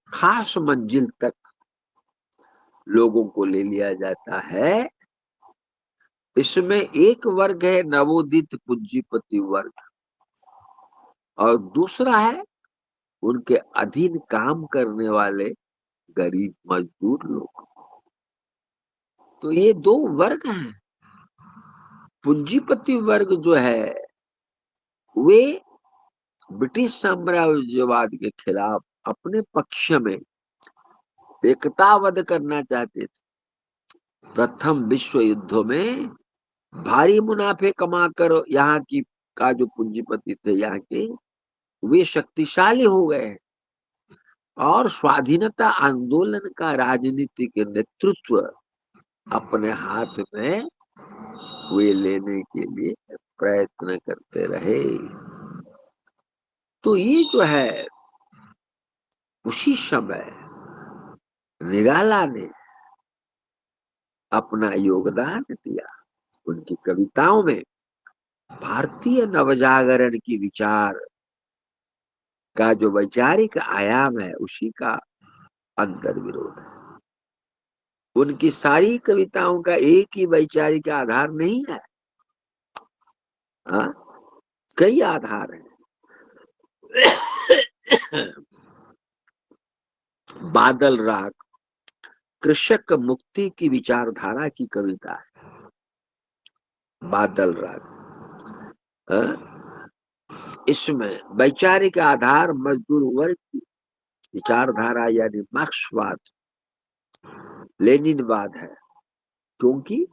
S1: खास मंजिल तक लोगों को ले लिया जाता है। इसमें एक वर्ग है नवोदित पूंजीपति वर्ग, और दूसरा है उनके अधीन काम करने वाले गरीब मजदूर लोग। तो ये दो वर्ग हैं। पूंजीपति वर्ग जो है वे ब्रिटिश साम्राज्यवाद के खिलाफ अपने पक्ष में एकतावद्ध करना चाहते थे। प्रथम विश्व युद्ध में भारी मुनाफे कमाकर यहाँ की का जो पूंजीपति थे यहाँ के, वे शक्तिशाली हो गए और स्वाधीनता आंदोलन का राजनीतिक नेतृत्व अपने हाथ में वे लेने के लिए प्रयत्न करते रहे। तो ये जो है उसी समय निराला ने अपना योगदान दिया। उनकी कविताओं में भारतीय नवजागरण की विचार का जो वैचारिक आयाम है उसी का अंतर्विरोध है। उनकी सारी कविताओं का एक ही वैचारिक आधार नहीं है, हाँ, कई आधार हैं। बादल राग कृषक मुक्ति की विचारधारा की कविता है। बादल राग इसमें वैचारिक आधार मजदूर वर्ग की विचारधारा यानी मार्क्सवाद, लेनिनवाद है, क्योंकि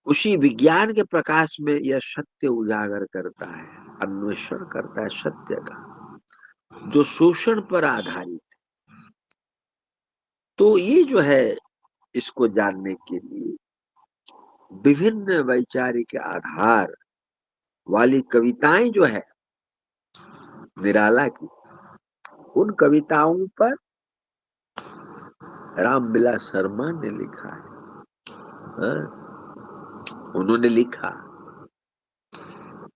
S1: उसी विज्ञान के प्रकाश में यह सत्य उजागर करता है, अन्वेषण करता है सत्य का, जो शोषण पर आधारित है। तो ये जो है, इसको जानने के लिए विभिन्न वैचारिक आधार वाली कविताएं जो है निराला की, उन कविताओं पर रामविलास शर्मा ने लिखा है। उन्होंने लिखा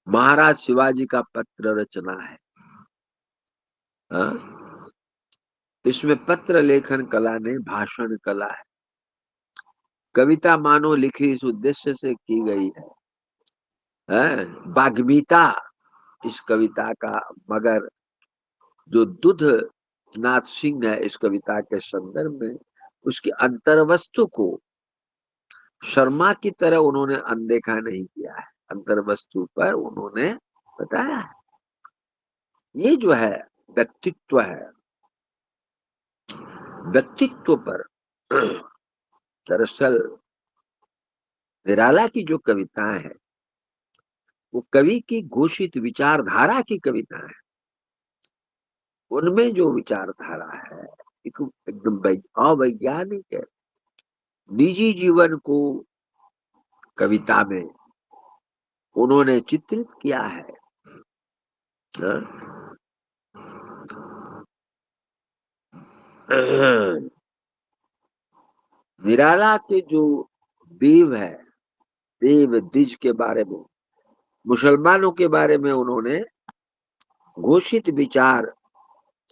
S1: महाराज शिवाजी का पत्र रचना है। इसमें पत्र लेखन कला नहीं, भाषण कला है। कविता मानो लिखी इस उद्देश्य से की गई है। वाग्मीता इस कविता का, मगर जो दुध नाथ सिंह ने इस कविता के संदर्भ में उसकी अंतर्वस्तु को शर्मा की तरह उन्होंने अनदेखा नहीं किया है। अंतर्वस्तु पर उन्होंने बताया है। ये जो है व्यक्तित्व है, व्यक्तित्व पर दरअसल निराला की जो कविताएं हैं वो कवि की घोषित विचारधारा की कविता है। उनमें जो विचारधारा है एकदम अवैज्ञानिक है। निजी जीवन को कविता में उन्होंने चित्रित किया है। निराला के जो देव है, देव द्विज के बारे में, मुसलमानों के बारे में उन्होंने घोषित विचार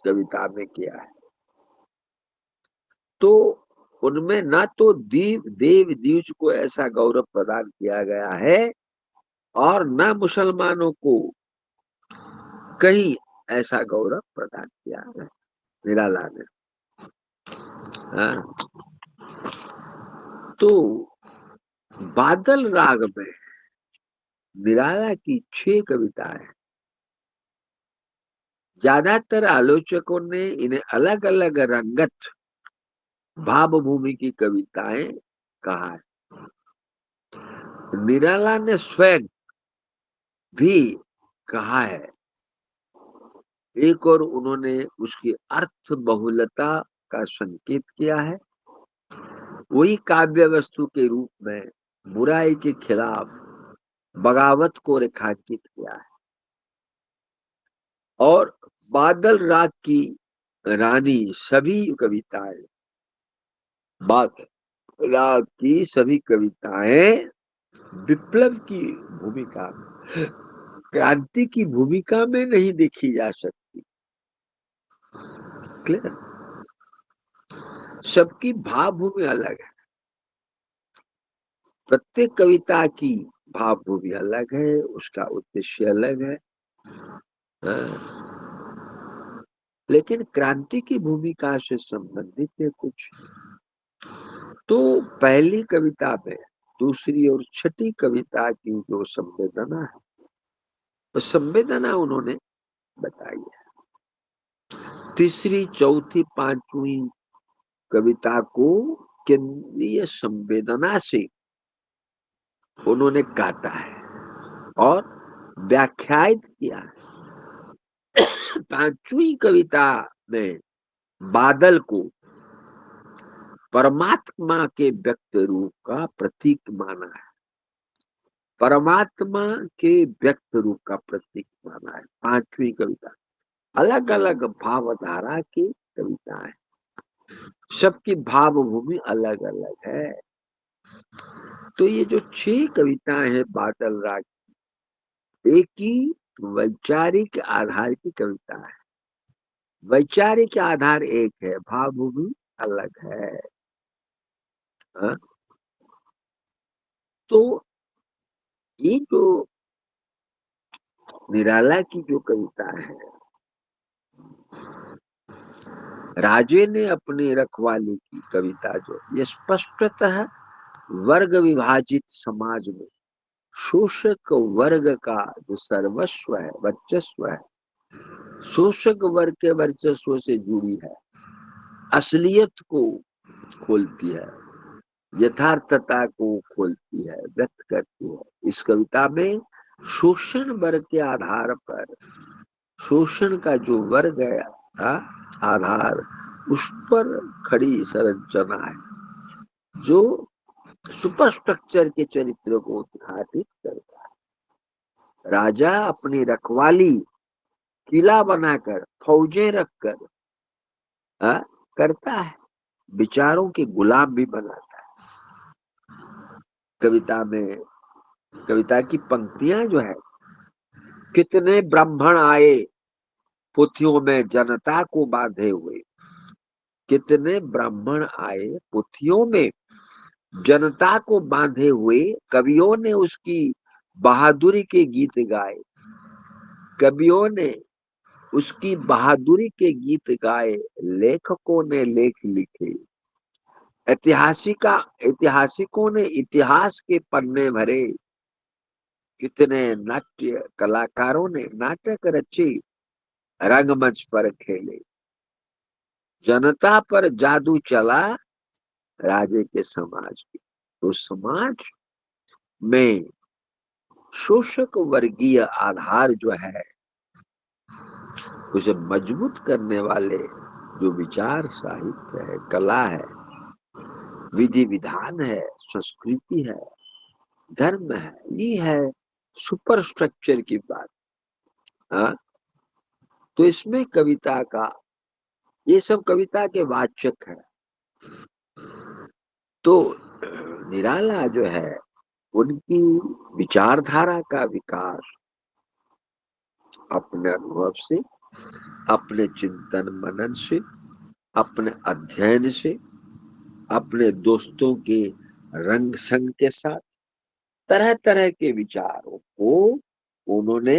S1: कविता में किया है। तो उनमें ना तो देव द्विज को ऐसा गौरव प्रदान किया गया है और न मुसलमानों को कहीं ऐसा गौरव प्रदान किया है निराला ने। तो बादल राग में निराला की 6 कविताएं, ज्यादातर आलोचकों ने इन्हें अलग अलग रंगत भावभूमि की कविताएं कहा है। निराला ने स्वयं भी कहा है, एक और उन्होंने उसकी अर्थ बहुलता का संकेत किया है। वही काव्य वस्तु के रूप में बुराई के खिलाफ बगावत को रेखांकित किया है। और बादल राग की रानी सभी कविताएं, बादल राग की सभी कविताएं विप्लव की भूमिका में, क्रांति की भूमिका में नहीं देखी जा सकती। क्लियर? सबकी भावभूमि अलग है, प्रत्येक कविता की भावभूमि अलग है, उसका उद्देश्य अलग है। लेकिन क्रांति की भूमिका से संबंधित है कुछ। तो पहली कविता में दूसरी और छठी कविता की जो संवेदना है, तो संवेदना उन्होंने बताई है। तीसरी, चौथी, पांचवी कविता को केंद्रीय संवेदना से उन्होंने काटा है और व्याख्यायित किया है। पांचवी कविता में बादल को परमात्मा के व्यक्त रूप का प्रतीक माना है। परमात्मा के व्यक्त रूप का प्रतीक माना है। पांचवी कविता अलग अलग भावधारा की कविता है, सबकी भावभूमि अलग अलग है। तो ये जो 6 कविताएं हैं बादल राग, एक ही वैचारिक आधार की कविता है। वैचारिक आधार एक है, भावभूमि अलग है। हा? तो ये जो निराला की जो कविता है, राजे ने अपनी रखवाली की कविता जो ये स्पष्टतः वर्ग विभाजित समाज में शोषक वर्ग का जो सर्वस्व है, वर्चस्व है, शोषक वर्ग के वर्चस्व से जुड़ी है, असलियत को खोलती है, यथार्थता को खोलती है, व्यक्त करती है। इस कविता में शोषण वर्ग के आधार पर, शोषण का जो वर्ग है आधार, उस पर खड़ी संरचना है जो सुपर स्ट्रक्चर के चरित्र को उद्घाटित करता है। राजा अपनी रखवाली किला बनाकर, फौजें रखकर करता है, विचारों के गुलाम भी बनाता है। कविता में, कविता की पंक्तियां जो है, कितने ब्राह्मण आए पोथियों में जनता को बांधे हुए, कितने ब्राह्मण आए पोथियों में जनता को बांधे हुए। कवियों ने उसकी बहादुरी के गीत गाए, कवियों ने उसकी बहादुरी के गीत गाए, लेखकों ने लेख लिखे, ऐतिहासिकों ने इतिहास के पन्ने भरे, कितने नाट्य कलाकारों ने नाटक रचे, रंगमंच पर खेले, जनता पर जादू चला राजे के समाज की। तो समाज में शोषक वर्गीय आधार जो है उसे मजबूत करने वाले जो विचार, साहित्य है, कला है, विधि विधान है, संस्कृति है, धर्म है, ये है सुपर स्ट्रक्चर की बात। हाँ, तो इसमें कविता का, ये सब कविता के वाचक है। तो निराला जो है उनकी विचारधारा का विकास अपने अनुभव से, अपने चिंतन मनन से, अपने अध्ययन से, अपने दोस्तों के रंग संग के साथ, तरह तरह के विचारों को उन्होंने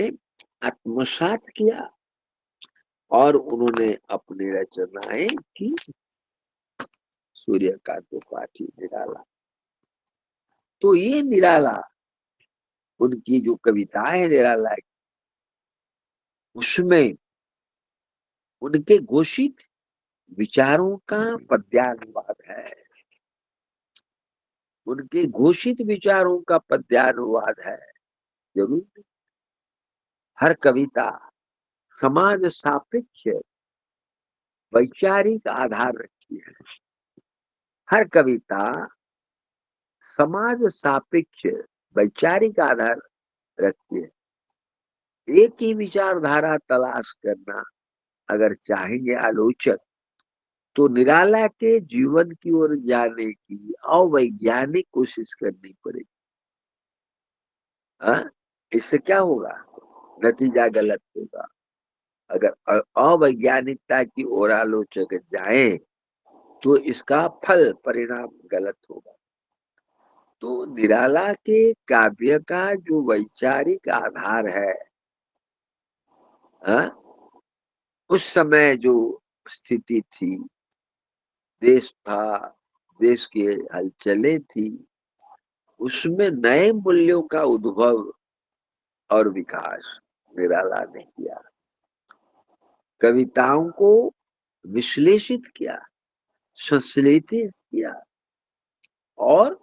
S1: आत्मसात किया और उन्होंने अपनी रचनाएं की। सूर्यकांत त्रिपाठी निराला, तो ये निराला, उनकी जो कविताएं निराला, उसमें उनके घोषित विचारों का पद्यानुवाद है। उनके घोषित विचारों का पद्यानुवाद है। जरूर नहीं। हर कविता समाज सापेक्ष वैचारिक आधार रखती है। हर कविता समाज सापेक्ष वैचारिक आधार रखती है। एक ही विचारधारा तलाश करना अगर चाहेंगे आलोचक, तो निराला के जीवन की ओर जाने की अवैज्ञानिक कोशिश करनी पड़ेगी। हाँ? इससे क्या होगा? नतीजा गलत होगा। अगर अवैज्ञानिकता की ओर आलोचक जाए तो इसका फल परिणाम गलत होगा। तो निराला के काव्य का जो वैचारिक आधार है, हाँ? उस समय जो स्थिति थी, देश था, देश की हलचलें थी, उसमें नए मूल्यों का उद्भव और विकास निराला ने किया। कविताओं को विश्लेषित किया, संश्लेषित किया और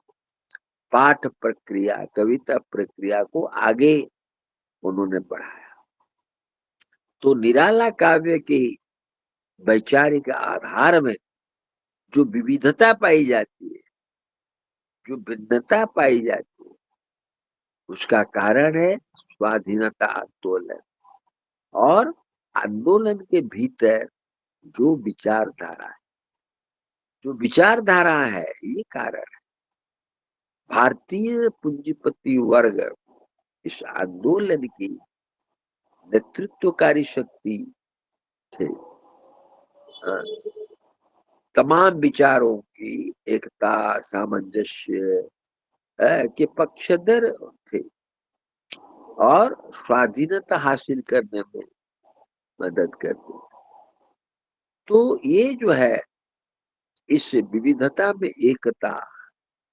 S1: पाठ प्रक्रिया, कविता प्रक्रिया को आगे उन्होंने बढ़ाया। तो निराला काव्य के वैचारिक आधार में जो विविधता पाई जाती है, जो भिन्नता पाई जाती है, उसका कारण है स्वाधीनता आंदोलन। और आंदोलन के भीतर जो विचारधारा है, जो विचारधारा है, ये कारण है। भारतीय पूंजीपति वर्ग इस आंदोलन की नेतृत्वकारी शक्ति थे। तमाम विचारों की एकता, सामंजस्य के पक्षधर थे और स्वाधीनता हासिल करने में मदद करते। तो ये जो है, इस विविधता में एकता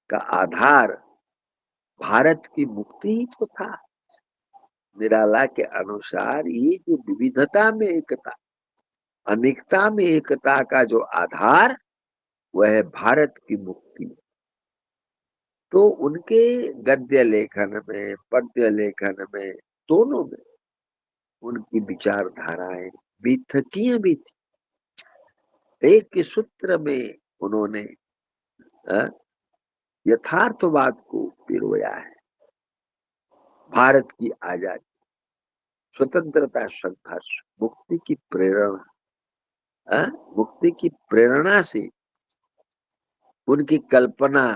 S1: का आधार भारत की मुक्ति ही तो था। निराला के अनुसार ये जो विविधता में एकता, अनेकता में एकता का जो आधार, वह है भारत की मुक्ति। तो उनके गद्य लेखन में, पद्य लेखन में, दोनों में उनकी विचारधाराएं मिथकीय भी थी। एक सूत्र में उन्होंने यथार्थवाद को पिरोया है। भारत की आजादी, स्वतंत्रता संघर्ष, मुक्ति की प्रेरणा, मुक्ति की प्रेरणा से उनकी कल्पना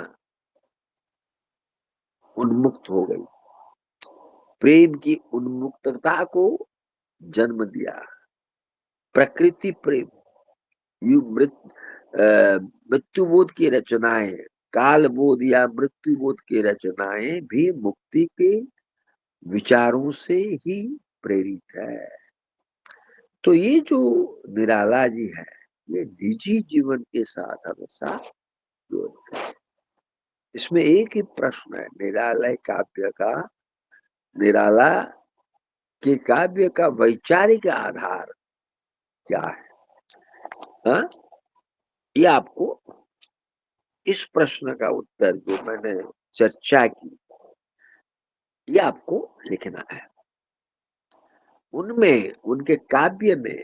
S1: उन्मुक्त हो गई, प्रेम की उन्मुक्तता को जन्म दिया। प्रकृति प्रेम, यु मृत्युबोध की रचनाएं, काल बोध या मृत्युबोध की रचनाएं भी मुक्ति के विचारों से ही प्रेरित है। तो ये जो निराला जी है, ये निजी जीवन के साथ हमेशा जोड़ते हैं। इसमें एक ही प्रश्न है, निराला काव्य का, निराला के काव्य का वैचारिक आधार क्या है? हाँ? ये आपको इस प्रश्न का उत्तर जो मैंने चर्चा की, ये आपको लिखना है। उनमें, उनके काव्य में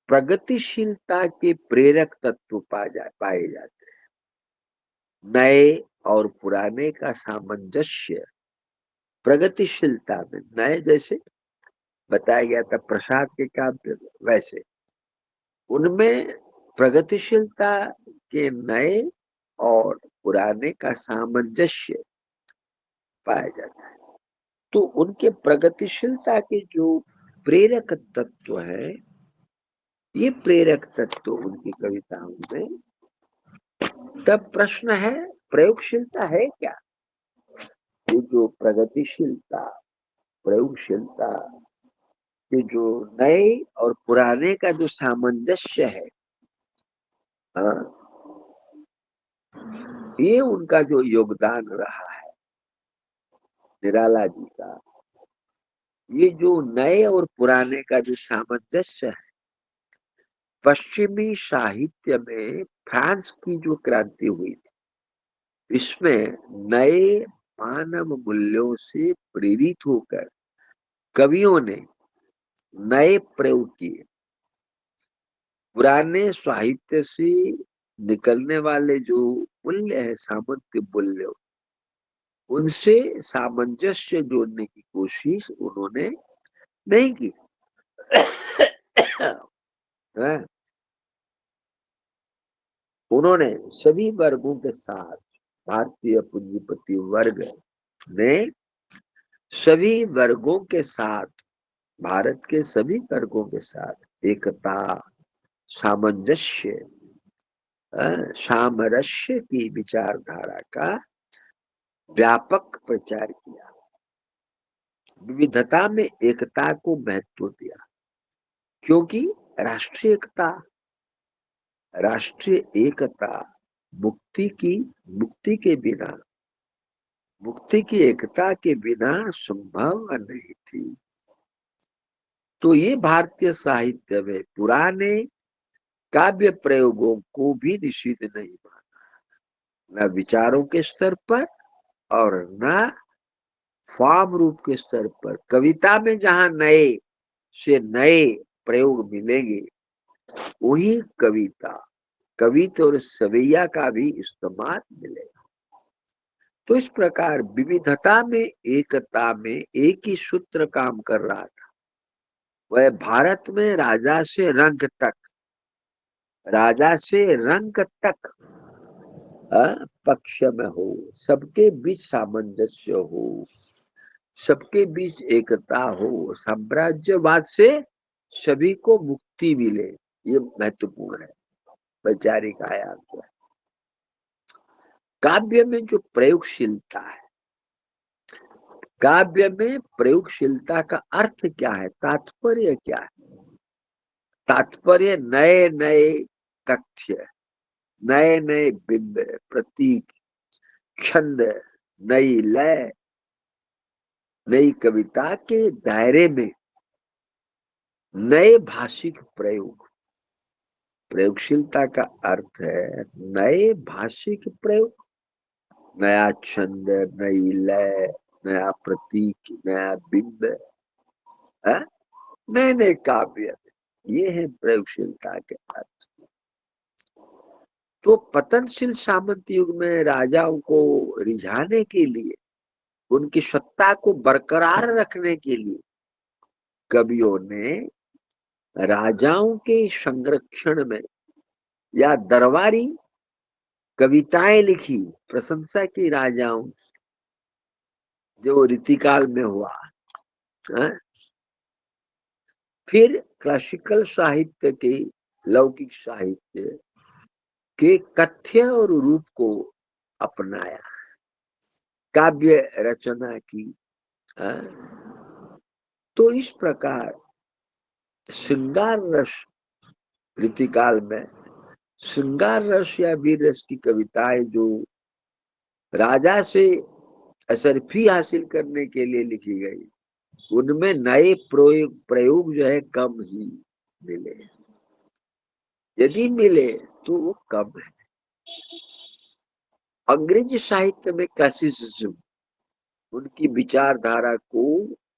S1: प्रगतिशीलता के प्रेरक तत्व पाए जाते हैं। नए और पुराने का सामंजस्य प्रगतिशीलता में, नए जैसे बताया गया था प्रसाद के काव्य में, वैसे उनमें प्रगतिशीलता के नए और पुराने का सामंजस्य पाया जाता है। तो उनके प्रगतिशीलता के जो प्रेरक तत्व है, ये प्रेरक तत्व उनकी कविताओं में। तब प्रश्न है, प्रयोगशीलता है क्या? ये जो प्रगतिशीलता, प्रयोगशीलता, ये जो नए और पुराने का जो सामंजस्य है, हाँ, ये उनका जो योगदान रहा है निराला जी का। ये जो नए और पुराने का जो सामंजस्य है, पश्चिमी साहित्य में फ्रांस की जो क्रांति हुई थी, इसमें नए मानव मूल्यों से प्रेरित होकर कवियों ने नए प्रयोग किए। पुराने साहित्य से निकलने वाले जो मूल्य है, सामंत्य मूल्य, उनसे सामंजस्य जोड़ने की कोशिश उन्होंने नहीं की। हाँ? उन्होंने सभी वर्गों के साथ, भारतीय पूंजीपति वर्ग ने सभी वर्गों के साथ, भारत के सभी वर्गों के साथ एकता, सामंजस्य, सामरस्य की विचारधारा का व्यापक प्रचार किया। विविधता में एकता को महत्व दिया, क्योंकि राष्ट्रीय एकता, राष्ट्रीय एकता मुक्ति के बिना, मुक्ति की एकता के बिना संभव नहीं थी। तो ये भारतीय साहित्य में पुराने काव्य प्रयोगों को भी निषिद्ध नहीं माना, न विचारों के स्तर पर और न फॉर्म रूप के स्तर पर। कविता में जहां नए से नए प्रयोग मिलेंगे, वही कविता और सवैया का भी इस्तेमाल मिलेगा। तो इस प्रकार विविधता में एकता में एक ही सूत्र काम कर रहा था। वह भारत में राजा से रंग तक, राजा से रंग तक पक्ष में हो, सबके बीच सामंजस्य हो, सबके बीच एकता हो, साम्राज्यवाद से सभी को मुक्ति मिले। ये महत्वपूर्ण है, वैचारिक आयाम जो है। काव्य में जो प्रयोगशीलता है, काव्य में प्रयोगशीलता का अर्थ क्या है, तात्पर्य क्या है? तात्पर्य नए नए तथ्य, नए नए बिंब, प्रतीक, छंद, नई लय, नई कविता के दायरे में नए भाषिक प्रयोग। प्रयोगशीलता का अर्थ है नए भाषिक प्रयोग, नया छंद, नई लय, नया प्रतीक, नया बिंब, नए नए काव्य। ये है प्रयोगशीलता के अर्थ। तो पतनशील सामंत युग में राजाओं को रिझाने के लिए, उनकी सत्ता को बरकरार रखने के लिए कवियों ने राजाओं के संरक्षण में या दरबारी कविताएं लिखी, प्रशंसा की राजाओं, जो रीतिकाल में हुआ है। फिर क्लासिकल साहित्य के, लौकिक साहित्य के कथ्य और रूप को अपनाया, काव्य रचना की। तो इस प्रकार श्रृंगार रस, रीतिकाल में श्रृंगार रस या वीर रस की कविताएं जो राजा से असरफी हासिल करने के लिए लिखी गई, उनमें नए प्रयोग जो है कम ही मिले। यदि मिले तो वो कम है। अंग्रेजी साहित्य में क्लासिसिज्म उनकी विचारधारा को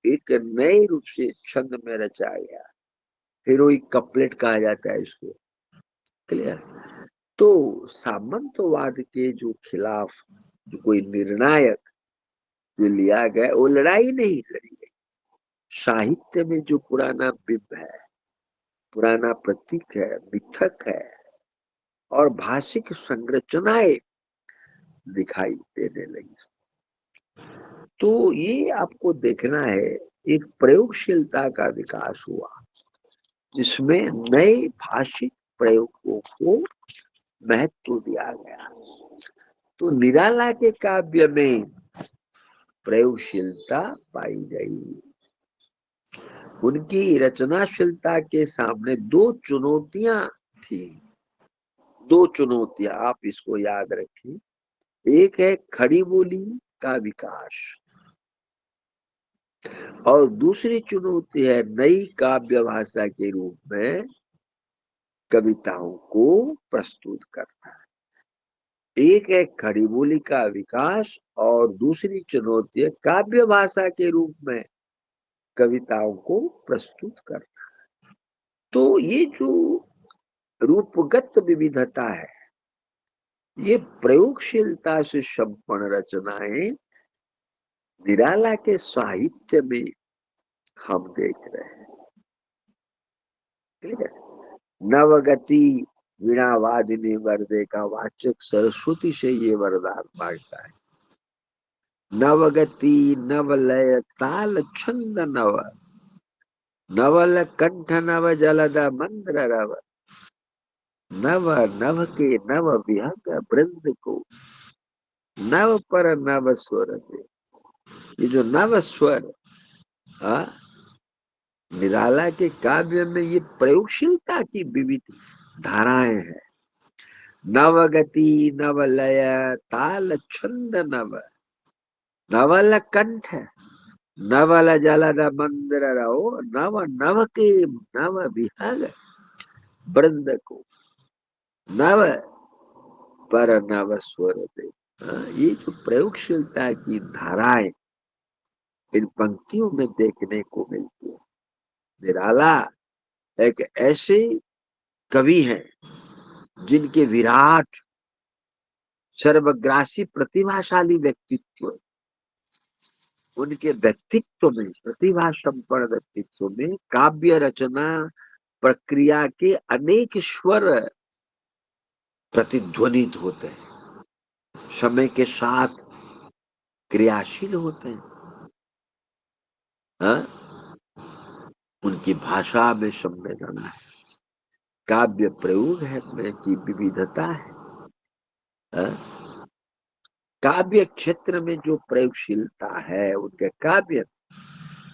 S1: एक नए रूप से छंद में रचा गया। हीरोइक कपलेट कहा जाता है इसको। क्लियर। तो सामंतवाद के जो खिलाफ जो कोई निर्णायक जो लिया गया, वो लड़ाई नहीं लड़ी गई। साहित्य में जो पुराना बिंब है, पुराना प्रतीक है, मिथक है और भाषिक संरचनाएं दिखाई देने लगी। तो ये आपको देखना है, एक प्रयोगशीलता का विकास हुआ जिसमें नए भाषिक प्रयोगों को महत्व दिया गया। तो निराला के काव्य में प्रयोगशीलता पाई गई। उनकी रचनाशीलता के सामने दो चुनौतियां थी। दो चुनौतियां आप इसको याद रखें। एक है खड़ी बोली का विकास और दूसरी चुनौती है नई काव्य भाषा के रूप में कविताओं को प्रस्तुत करना। एक है खड़ी बोली का विकास और दूसरी चुनौती है काव्य भाषा के रूप में कविताओं को प्रस्तुत करना। तो ये जो रूपगत विविधता है, ये प्रयोगशीलता से संपन्न रचनाएं निराला के साहित्य में हम देख रहे हैं। ठीक है। नवगति वीणावादिनी वरदे का वाचक सरस्वती से ये वरदान मांगता है। नवगति नवलय ताल छंद नव, नवल कंठ नव जलद मंद्र रव, नव नभ के नव विहंग वृंद को, नव पर नव स्वर दे। ये जो नव स्वर निराला के काव्य में ये प्रयोगशीलता की विविध धाराएं हैं। नवगति नवलय ताल छंद नव, नवल कंठ नवल जलद मंद्र रहो, नव नव के नव विहग वृंद को, नव पर नव स्वर दे। ये जो प्रयोगशीलता की धाराएं इन पंक्तियों में देखने को मिलती है। निराला एक ऐसे कवि हैं जिनके विराट सर्वग्रासी प्रतिभाशाली व्यक्तित्व, उनके व्यक्तित्व में, प्रतिभा संपन्न व्यक्तित्व में काव्य रचना प्रक्रिया के अनेक स्वर प्रतिध्वनित होते हैं, समय के साथ क्रियाशील होते हैं। उनकी भाषा में संवेदना है, काव्य प्रयोग है में की विविधता है। काव्य क्षेत्र में जो प्रयोगशीलता है, उनके काव्य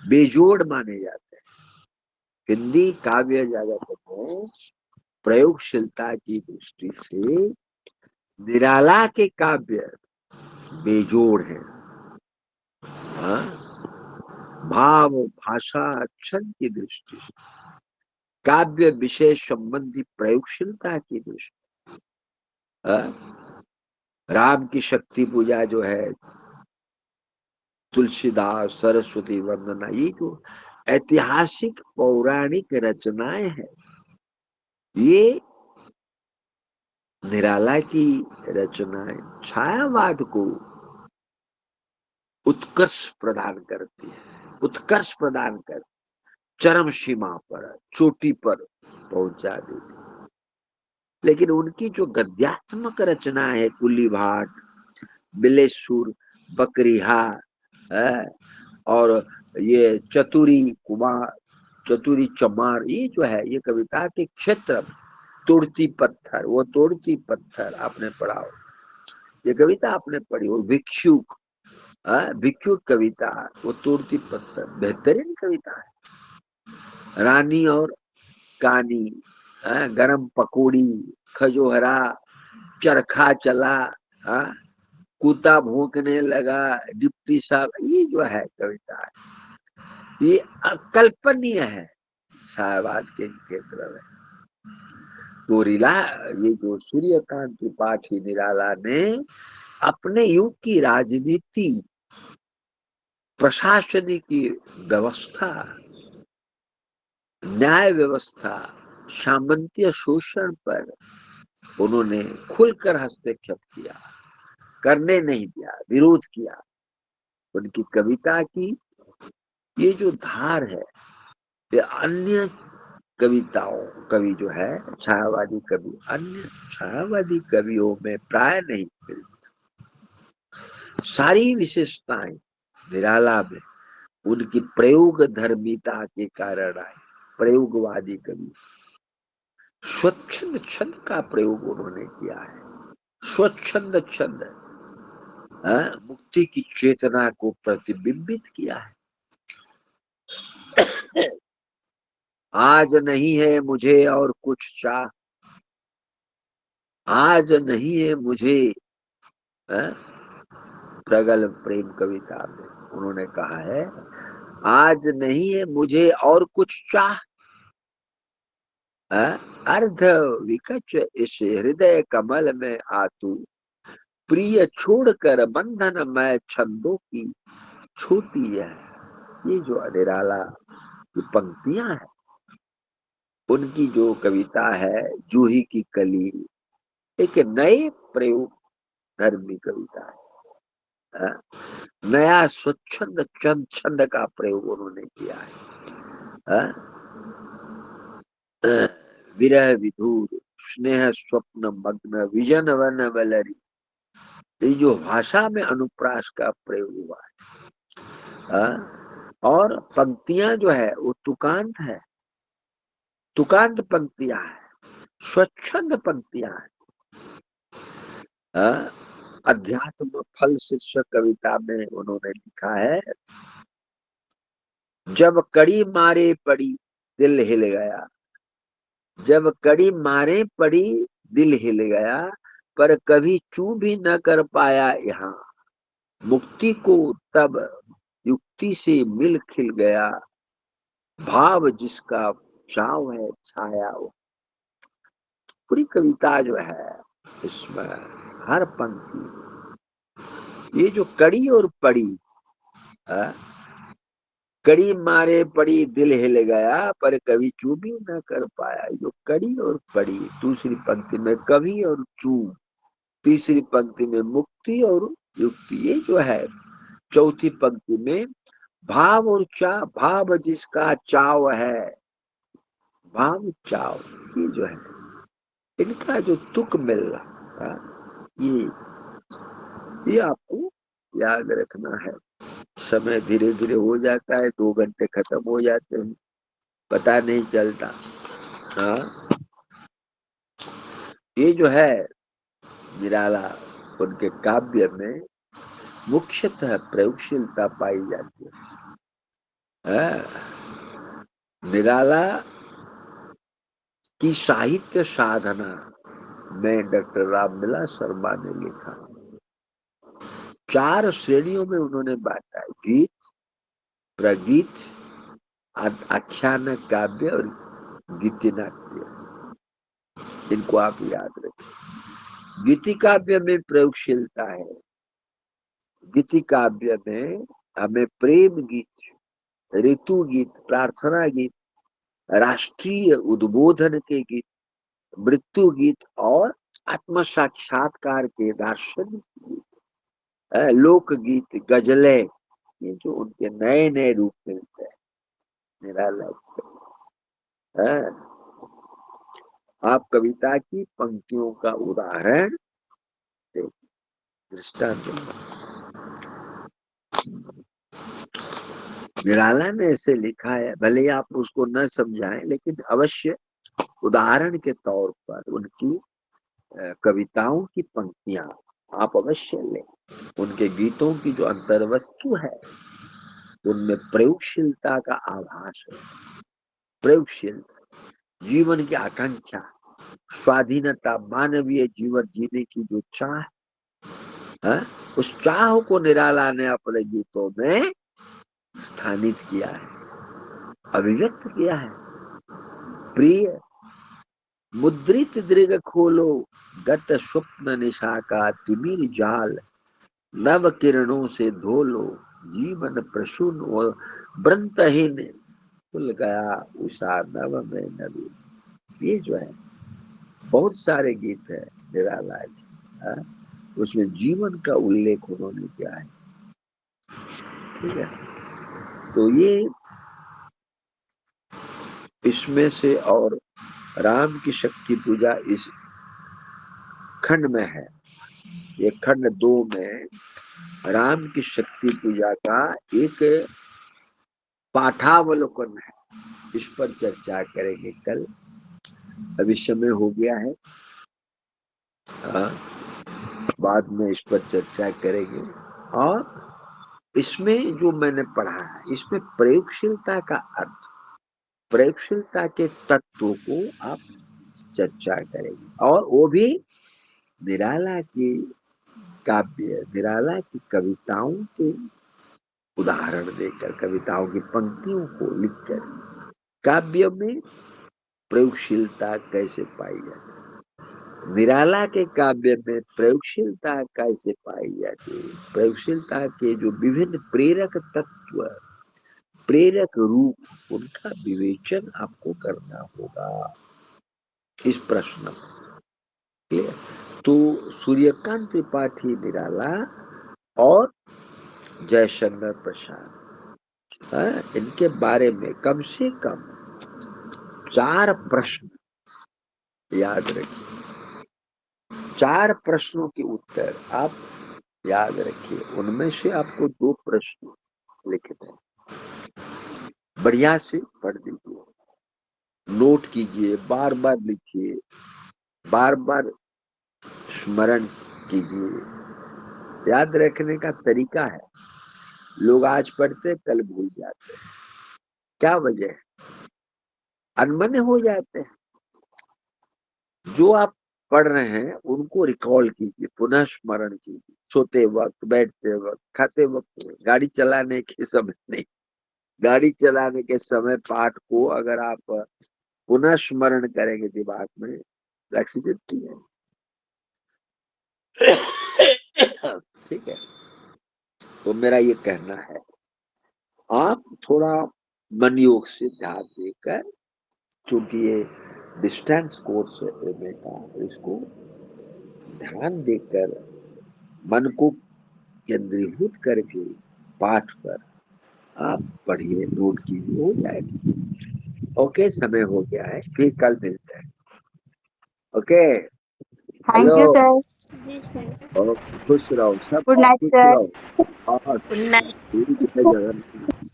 S1: बेजोड़ माने जाते हैं। हिंदी काव्य जगत में प्रयोगशीलता की दृष्टि से निराला के काव्य बेजोड़ है। भाव भाषा छंद की दृष्टि से, काव्य विषय संबंधी प्रयोगशीलता की दृष्टि, राम की शक्ति पूजा जो है, तुलसीदास सरस्वती वंदना, ये जो ऐतिहासिक पौराणिक रचनाएं हैं, ये निराला की रचनाएं छायावाद को उत्कर्ष प्रदान करती है, उत्कर्ष प्रदान कर चरम सीमा पर, चोटी पर पहुंचा देती है। लेकिन उनकी जो गद्यात्मक रचना है, कुली भाट, बिलेसुर, बकरीहा और ये चतुरी कुमार, चतुरी चमार, ये जो है ये कविता के क्षेत्र में, तोड़ती पत्थर, वो तोड़ती पत्थर आपने पढ़ा हो, ये कविता आपने पढ़ी हो, भिक्षुक, भिक्षुक कविता, वो तोड़ती पत्थर बेहतरीन कविता है। रानी और कानी, गरम पकौड़ी, खजोहरा, चरखा चला, कुत्ता भौंकने लगा, डिप्टी साहब, ये जो है कविता है, ये अकल्पनीय है छायावाद के क्षेत्र में। तो ये जो सूर्यकांत त्रिपाठी निराला ने अपने युग की राजनीति, प्रशासनिक की व्यवस्था, न्याय व्यवस्था, सामंतीय शोषण पर उन्होंने खुलकर हस्तक्षेप किया, करने नहीं दिया, विरोध किया। उनकी कविता की ये जो धार है, ये अन्य कविताओं कवि जो है छायावादी कवि, अन्य छायावादी कवियों में प्राय नहीं मिलती। सारी विशेषताएं निराला में उनकी प्रयोग धर्मिता के कारण आई। प्रयोगवादी कवि, स्वच्छंद छंद का प्रयोग उन्होंने किया है। स्वच्छंद छंद मुक्ति की चेतना को प्रतिबिंबित किया है। आज नहीं है मुझे और कुछ चाह, आज नहीं है मुझे, प्रगल्भ प्रेम कविता में उन्होंने कहा है, आज नहीं है मुझे और कुछ चाह, अर्ध विकच इस हृदय कमल में आतू, प्रिय छोड़कर बंधन मैं छंदों की छूती है। ये जो निराला की पंक्तियां हैं, उनकी जो कविता है जूही की कली, एक नए प्रयोग धर्मी कविता है। नया स्वच्छंद छंद का प्रयोग उन्होंने किया है। विरह विधुर स्नेह स्वप्न मग्न विजन वन वलरी, ये जो भाषा में अनुप्रास का प्रयोग हुआ है। और पंक्तियां जो है वो तुकांत है, तुकांत पंक्तियां है, स्वच्छंद पंक्तियां है। अध्यात्म फल शीर्षक कविता में उन्होंने लिखा है, जब कड़ी मारे पड़ी दिल हिल गया, जब कड़ी मारे पड़ी दिल हिल गया, पर कभी चू भी न कर पाया यहाँ, मुक्ति को तब युक्ति से मिल खिल गया, भाव जिसका चाव है छाया वो। पूरी कविता जो है इसमें हर पंक्ति, ये जो कड़ी और पड़ी, कड़ी मारे पड़ी दिल हिल गया, पर कभी चू भी न कर पाया। जो कड़ी और पड़ी, दूसरी पंक्ति में कभी और चू, तीसरी पंक्ति में मुक्ति और युक्ति, ये जो है चौथी पंक्ति में भाव और भाव जिसका चाव है, भाव चाव, ये जो है इनका जो तुक मिल रहा, ये आपको याद रखना है। समय धीरे धीरे हो जाता है, 2 घंटे खत्म हो जाते हैं, पता नहीं चलता। हाँ, ये जो है निराला, उनके काव्य में मुख्यतः प्रयोगशीलता पाई जाती है। निराला की साहित्य साधना में डॉक्टर रामविलास शर्मा ने लिखा, 4 श्रेणियों में उन्होंने बांटा है, गीत, प्रगीत, आख्यान काव्य और गीति नाट्य। इनको आप याद रखें। गीति काव्य में प्रयोगशीलता है। गीति काव्य में हमें प्रेम गीत, ऋतु गीत, प्रार्थना गीत, राष्ट्रीय उद्बोधन के गीत, मृत्यु गीत और आत्म साक्षात्कार के दार्शनिक गीत, लोकगीत, गजलें, ये जो उनके नए नए रूप मिलते हैं निराला। आप कविता की पंक्तियों का उदाहरण देखिए, दृष्टांत। निराला ने ऐसे लिखा है, भले ही आप उसको न समझाएं, लेकिन अवश्य उदाहरण के तौर पर उनकी कविताओं की पंक्तियां आप अवश्य लें। उनके गीतों की जो अंतर्वस्तु है उनमें प्रयोगशीलता का आभास है। प्रयोगशीलता, जीवन की आकांक्षा, स्वाधीनता, मानवीय जीवन जीने की जो चाह है, उस चाह को निराला ने अपने गीतों में स्थानित किया है, अभिव्यक्त किया है। प्रिय मुद्रित दृग खोलो, गत स्वप्न निशा का तिमिर जाल, नव किरणों से धो लो, जीवन प्रसून और व्रंतहीन, खुल गया उषा नव में नवी। ये जो है बहुत सारे गीत है निराला जी, उसमें जीवन का उल्लेख उन्होंने किया है। ठीक है, तो ये इसमें से, और राम की शक्ति पूजा इस खंड में है। ये खंड 2 में राम की शक्ति पूजा का एक पाठावलोकन है, इस पर चर्चा करेंगे कल। अभी समय हो गया है, बाद में इस पर चर्चा करेंगे। और इसमें जो मैंने पढ़ा है, इसमें प्रयोगशीलता का अर्थ, प्रयोगशीलता के तत्वों को आप चर्चा करेंगे, और वो भी निराला की काव्य, निराला की कविताओं के उदाहरण देकर, कविताओं की पंक्तियों को लिखकर काव्य में प्रयोगशीलता कैसे पाई जाती, निराला के काव्य में प्रयोगशीलता कैसे पाई जाती है, प्रयोगशीलता के जो विभिन्न प्रेरक तत्व, प्रेरक रूप, उनका विवेचन आपको करना होगा इस प्रश्न में। तो सूर्यकांत त्रिपाठी निराला और जयशंकर प्रसाद, इनके बारे में कम से कम 4 प्रश्न याद रखिए। 4 प्रश्नों के उत्तर आप याद रखिए, उनमें से आपको 2 प्रश्न लिखने हैं, बढ़िया से पढ़ लीजिए, नोट कीजिए, बार बार लिखिए, बार बार स्मरण कीजिए। याद रखने का तरीका है, लोग आज पढ़ते कल भूल जाते हैं, क्या वजह है? अनमने हो जाते हैं। जो आप पढ़ रहे हैं उनको रिकॉल कीजिए, पुनः स्मरण कीजिए, सोते वक्त, बैठते वक्त, खाते वक्त, गाड़ी चलाने के समय नहीं, गाड़ी चलाने के समय पाठ को अगर आप पुनः स्मरण करेंगे दिमाग में, तो एक्सीडेंट की है। ठीक है, तो मेरा ये कहना है, आप थोड़ा मन योग से ध्यान देकर, क्योंकि ये डिस्टेंस कोर्स है एमए का, इसको ध्यान देकर मन को केंद्रीभूत करके पाठ पर आप पढ़िए, नोट कीजिए, हो जाएगा। ओके, समय हो गया है, फिर कल मिलते हैं। Okay,
S4: thank you
S1: hello,
S4: sir.
S2: जी सर।
S1: और खुश रहो, सब
S4: गुड नाइट
S1: खुश
S4: सर।
S1: रहो, और
S2: गुड नाइट।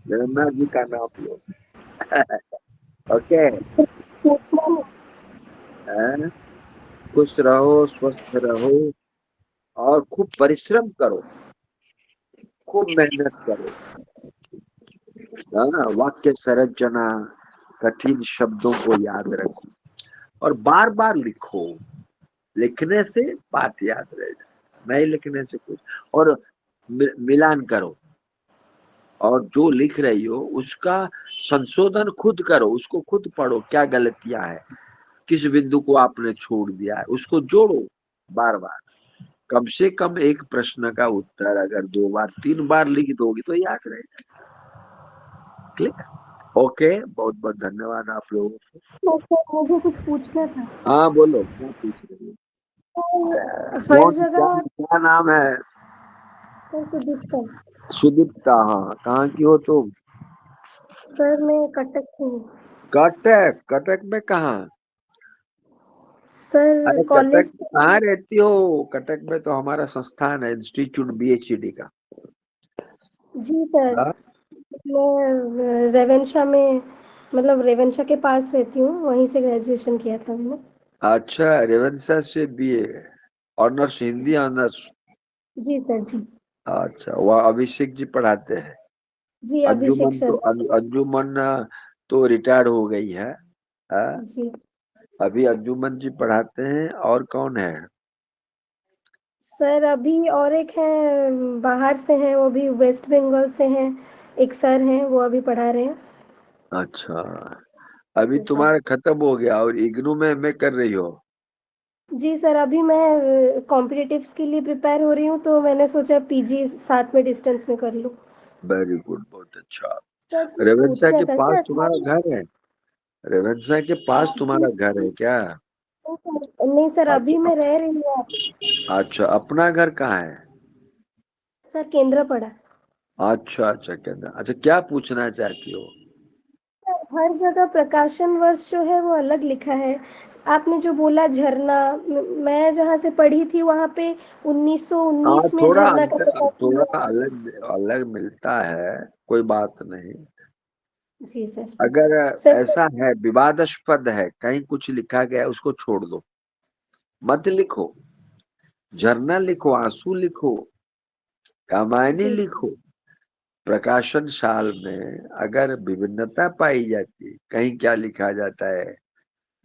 S1: जगन्नाथ जी का नाम लो। ओके, खुश रहो, स्वस्थ रहो, और खूब परिश्रम करो, खूब मेहनत करो, वाक्य संरचना, कठिन शब्दों को याद रखो, और बार बार लिखो। लिखने से बात याद रह जाए, नहीं लिखने से कुछ। और मिलान करो, और जो लिख रही हो उसका संशोधन खुद करो, उसको खुद पढ़ो, क्या गलतियां है, किस बिंदु को आपने छोड़ दिया है, उसको जोड़ो बार बार। कम से कम एक प्रश्न का उत्तर अगर 2 बार 3 बार लिख दोगे तो याद रहेगा। क्लिक। ओके, बहुत बहुत धन्यवाद आप लोगों को।
S3: मुझे कुछ पूछना था।
S1: हाँ बोलो, क्या पूछ रही
S3: हर
S1: हो?
S3: जगह
S1: क्या नाम है?
S3: सुदीप्ता।
S1: सुदीप्ता, हाँ, कहाँ की हो तुम?
S3: सर मैं कटक हूँ।
S1: कटक? कटक में कहाँ?
S3: सर
S1: अरे कटक
S3: कॉलेज।
S1: कहाँ रहती हो? कटक में तो हमारा संस्थान है, इंस्टीट्यूट बीएचईडी का।
S3: जी सर,
S1: हाँ?
S3: मैं रेवेंशा में, मतलब रेवेंशा के पास रहती हूँ, वहीं से ग्रेजुएशन किया था मैंने।
S1: अच्छा, रेवेन्सा से बीए, ऑनर्स हिंदी ऑनर्स।
S3: जी सर जी।
S1: अच्छा, वह अभिषेक जी पढ़ाते हैं।
S3: जी अभिषेक
S1: अंजुमन तो
S3: सर।
S1: अंजुमन तो रिटायर्ड हो गई है।
S3: जी
S1: अभी अंजुमन जी पढ़ाते हैं, और कौन है?
S3: सर, अभी और एक है, बाहर से हैं, वो भी वेस्ट बंगाल से हैं, एक सर हैं, वो अभी पढ़ा रहे हैं।
S1: अच्छा, अभी
S3: जी सर।
S1: तुम्हारा खत्म हो गया और इग्नू में एमए कर रही हो?
S3: जी सर, अभी मैं कॉम्पिटिटिव्स के लिए प्रिपेयर हो रही हूँ, तो मैंने सोचा पीजी साथ में डिस्टेंस में कर लूँ।
S1: वेरी गुड, बहुत अच्छा।
S3: सर कुछ
S1: रेवेन्शा
S3: पूछना
S1: के
S3: था
S1: पास
S3: सर।
S1: तुम्हारा घर है? रेवेन्शा के पास
S3: जी
S1: तुम्हारा घर है क्या?
S3: नहीं सर, अभी
S1: अच्छा
S3: मैं रह रही हूँ
S1: अच्छा, अपना घर कहाँ है?
S3: सर केंद्रापड़ा।
S1: अच्छा अच्छा, कहना अच्छा, क्या पूछना चाहती हो?
S3: हर जगह प्रकाशन वर्ष जो है वो अलग लिखा है। आपने जो बोला झरना, मैं जहाँ से पढ़ी थी वहाँ पे
S1: हाँ,
S3: 1919 में
S1: थोड़ा
S3: झरना का
S1: अंतर,
S3: प्रकाशन
S1: थोड़ा
S3: हुआ।
S1: अलग अलग मिलता है, कोई बात नहीं।
S3: जी सर।
S1: अगर
S3: सर
S1: ऐसा है, विवादास्पद है, कहीं कुछ लिखा गया है, उसको छोड़ दो, मत लिखो। झरना लिखो, आंसू लिखो, कामायनी
S3: जी सर।
S1: लिखो। प्रकाशन साल में अगर विभिन्नता पाई जाती, कहीं क्या लिखा जाता है,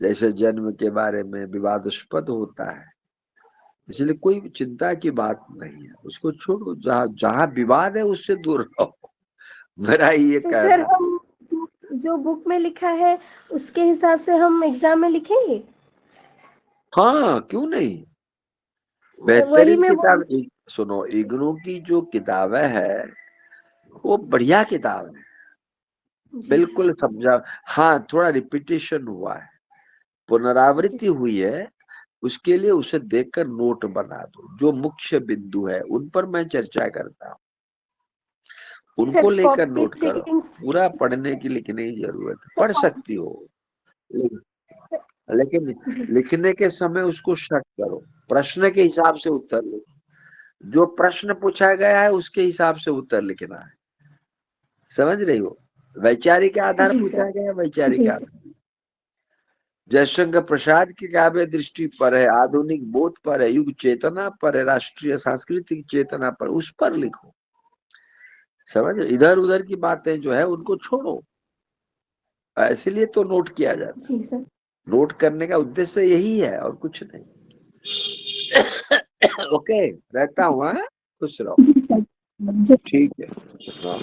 S1: जैसे जन्म के बारे में विवादास्पद होता है, इसलिए कोई चिंता की बात नहीं है, उसको छोड़ो। जहाँ जहाँ विवाद है उससे दूर रहो। मेरा ये
S3: तो सर
S1: कहना।
S3: हम जो बुक में लिखा है उसके हिसाब से हम एग्जाम में लिखेंगे।
S1: हाँ, क्यों नहीं।
S3: वही
S1: बेहतरीन
S3: मैं बोल।
S1: किताब सुनो, इग्नू की जो किताबें है वो बढ़िया किताब है,
S3: जी सर।
S1: बिल्कुल समझा। हाँ, थोड़ा रिपीटेशन हुआ है,
S3: जी
S1: पुनरावृत्ति हुई है, उसके लिए उसे देखकर नोट बना दो। जो मुख्य बिंदु है उन पर मैं चर्चा करता हूँ,
S3: सर
S1: उनको लेकर
S3: कॉपी
S1: नोट
S3: से
S1: करो। पूरा पढ़ने की लिखने की जरूरत है, पढ़ सकती हो, लेकिन लिखने के समय उसको शट करो, प्रश्न के हिसाब से उत्तर लिखो। जो प्रश्न पूछा गया है उसके हिसाब से उत्तर लिखना है, समझ रही हो। वैचारिक आधार
S3: जी
S1: पूछा
S3: सर।
S1: गया, वैचारिक
S3: जी
S1: आधार। जयशंकर प्रसाद की काव्य दृष्टि पर है, आधुनिक बोध पर है, युग चेतना पर है, राष्ट्रीय सांस्कृतिक चेतना पर, उस पर लिखो। समझ, इधर उधर की बातें जो है उनको छोड़ो, इसलिए तो नोट किया जाता
S3: जी सर।
S1: है। नोट करने का उद्देश्य यही है और कुछ नहीं। ओके, रहता हूँ, हाँ? खुश रहो।
S3: जी सर।
S1: ठीक है। हाँ।